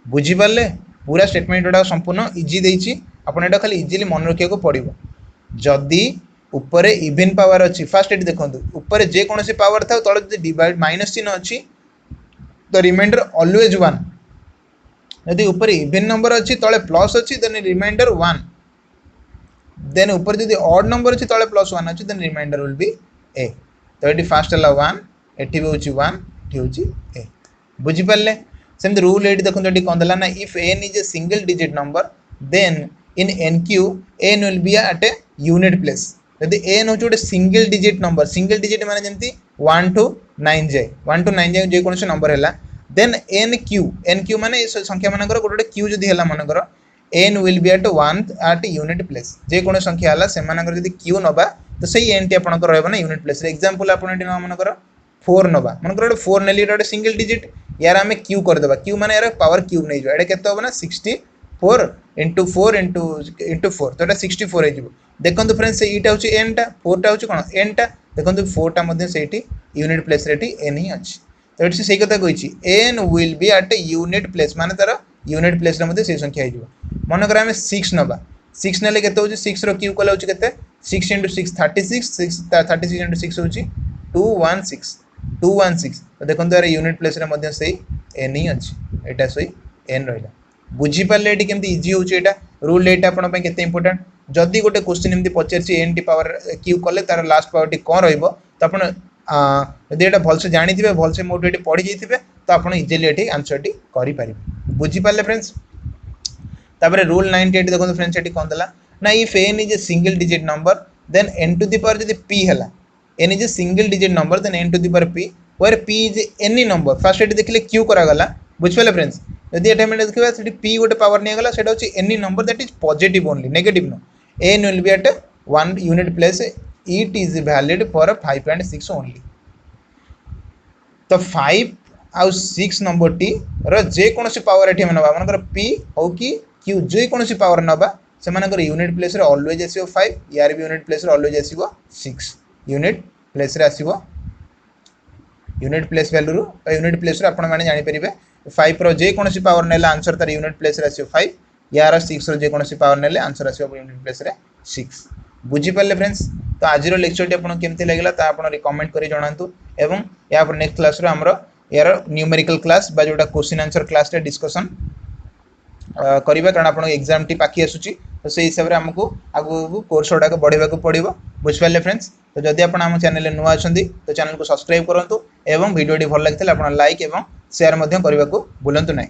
Speaker 2: बुझी पाले पूरा स्टेटमेंट एटा संपूर्ण इजी देछि आपण एटा खाली इजीली मन रखिया को पड़िबो जदि ऊपरे इवन पावर अछि फर्स्ट एटी देखंतु ऊपरे जे कोनसी पावर था तळे जदि डिवाइड माइनस चिन्ह अछि द रिमाइंडर ऑलवेज 1 यदि ऊपर इवन नंबर अछि तळे प्लस अछि देन रिमाइंडर 1 देन ऊपर जदि ऑड नंबर अछि तळे प्लस 1 अछि then remainder will be a तो एटी फास्ट हला 1 एटी भी होछि 1 एटी होछि a बुझी पाले सेम रूल एटी देखन एटी कोन दला ना if n is a single digit number then in nq n will be at a unit place यदि n होछि ओटे सिंगल डिजिट माने जेंति 1 to 9 जाय 1 to 9 जाय जे कोनसे नंबर हला देन nq माने संख्या मानकर गोटे q जदि हला मानकर n will be at 1 at unit place जे कोन संख्या हला से मानकर जदि q नबा तो सही n टी आपन रहबो ना यूनिट प्लेस रे एग्जांपल आपन एटी मानकर 4 नबा मानकर 4 नेली एटा सिंगल डिजिट यार हमें q कर देबा q माने यार पावर q नै जो एटा केते होबो ना 64 into 4 into 4 तो एटा 64 हे जिवो देखंतु फ्रेंड्स से ईटा होची n टा 4 टा होची कोन n टा देखंतु 4 टा मध्ये सेठी यूनिट प्लेस रेटी n ही अछि तो एटी सही कथा कहिछि n will be at a unit place माने तार यूनिट प्लेस रे मध्ये से संख्या हे जिवो मन कर हमें 6 नबा 6 नेले केते होची 6 रो q कोला होची केते 6 into 6 36 36 into 6 होची 216 तो देखंतु यार यूनिट प्लेस रे मध्ये सही n ही अछि एटा सही n रहला बुझी पाले एटी केमती इजी होची एटा रूल एटा आपण पे केते इंपोर्टेंट जदी गोटे क्वेश्चन एमती पचरची n टी पावर q कले तार लास्ट पावर टी कोन रहइबो तो आपण यदि एटा भल से जानि थिबे भल से मोटिवेट पढी जइथिबे तो आपण इजीली एटी आंसर टी करि परिबे बुझी पाले फ्रेंड्स तापर रूल 98 देखो फ्रेंड्स एटी कोन दला ना if n is a single digit number then n to the power जदी p हला n is a single digit number then n to the power p where p is any number first एटी देखले q करा गला बुझ पाले friends यदि एटा में देखबा सेठी p गोटे पावर नै गला सेटा होची any number that is positive only negative no n will be at 1 unit place it is valid for 5 and 6 only तो 5 आउ 6 नंबर टी र जे कोनसी पावर एठी हम नबा मानकर p हो कि q जे कोनसी पावर नबा से मानकर यूनिट प्लेस रे ऑलवेज आसीबो 5 यार भी यूनिट प्लेस रे ऑलवेज आसीबो 6 यूनिट प्लेस रे आसीबो यूनिट प्लेस वैल्यू रो यूनिट प्लेस रे आपण माने जानि परिबे 5 रो जे कोनसी पावर नेला आंसर तार यूनिट प्लेस रे आसीबो 5 यार 6 रो जे कोनसी पावर नेले आंसर आसीबो यूनिट प्लेस रे 6 बुझी पाले फ्रेंड्स तो आज रो लेक्चर टी आपण केमते लागला ता आपण रिकमेंड करी जणांतु एवं या पर नेक्स्ट क्लास रो हमरो यार न्यूमेरिकल क्लास बा जोटा क्वेश्चन आंसर क्लास रे डिस्कशन करिबा कारण आपण एग्जाम टी पाखी आसुची तो से हिसाब रे हमकु आगु कोर्स ओडा को बढ़ेबा को पड़िबो बुझ पाले फ्रेंड्स तो जदि आपण हम चैनल रे नुवा अछंती तो चैनल को सब्सक्राइब करंतु एवं वीडियो टी भल लागथिले आपण लाइक एवं शेयर मध्यम करबा को भूलंतु नै।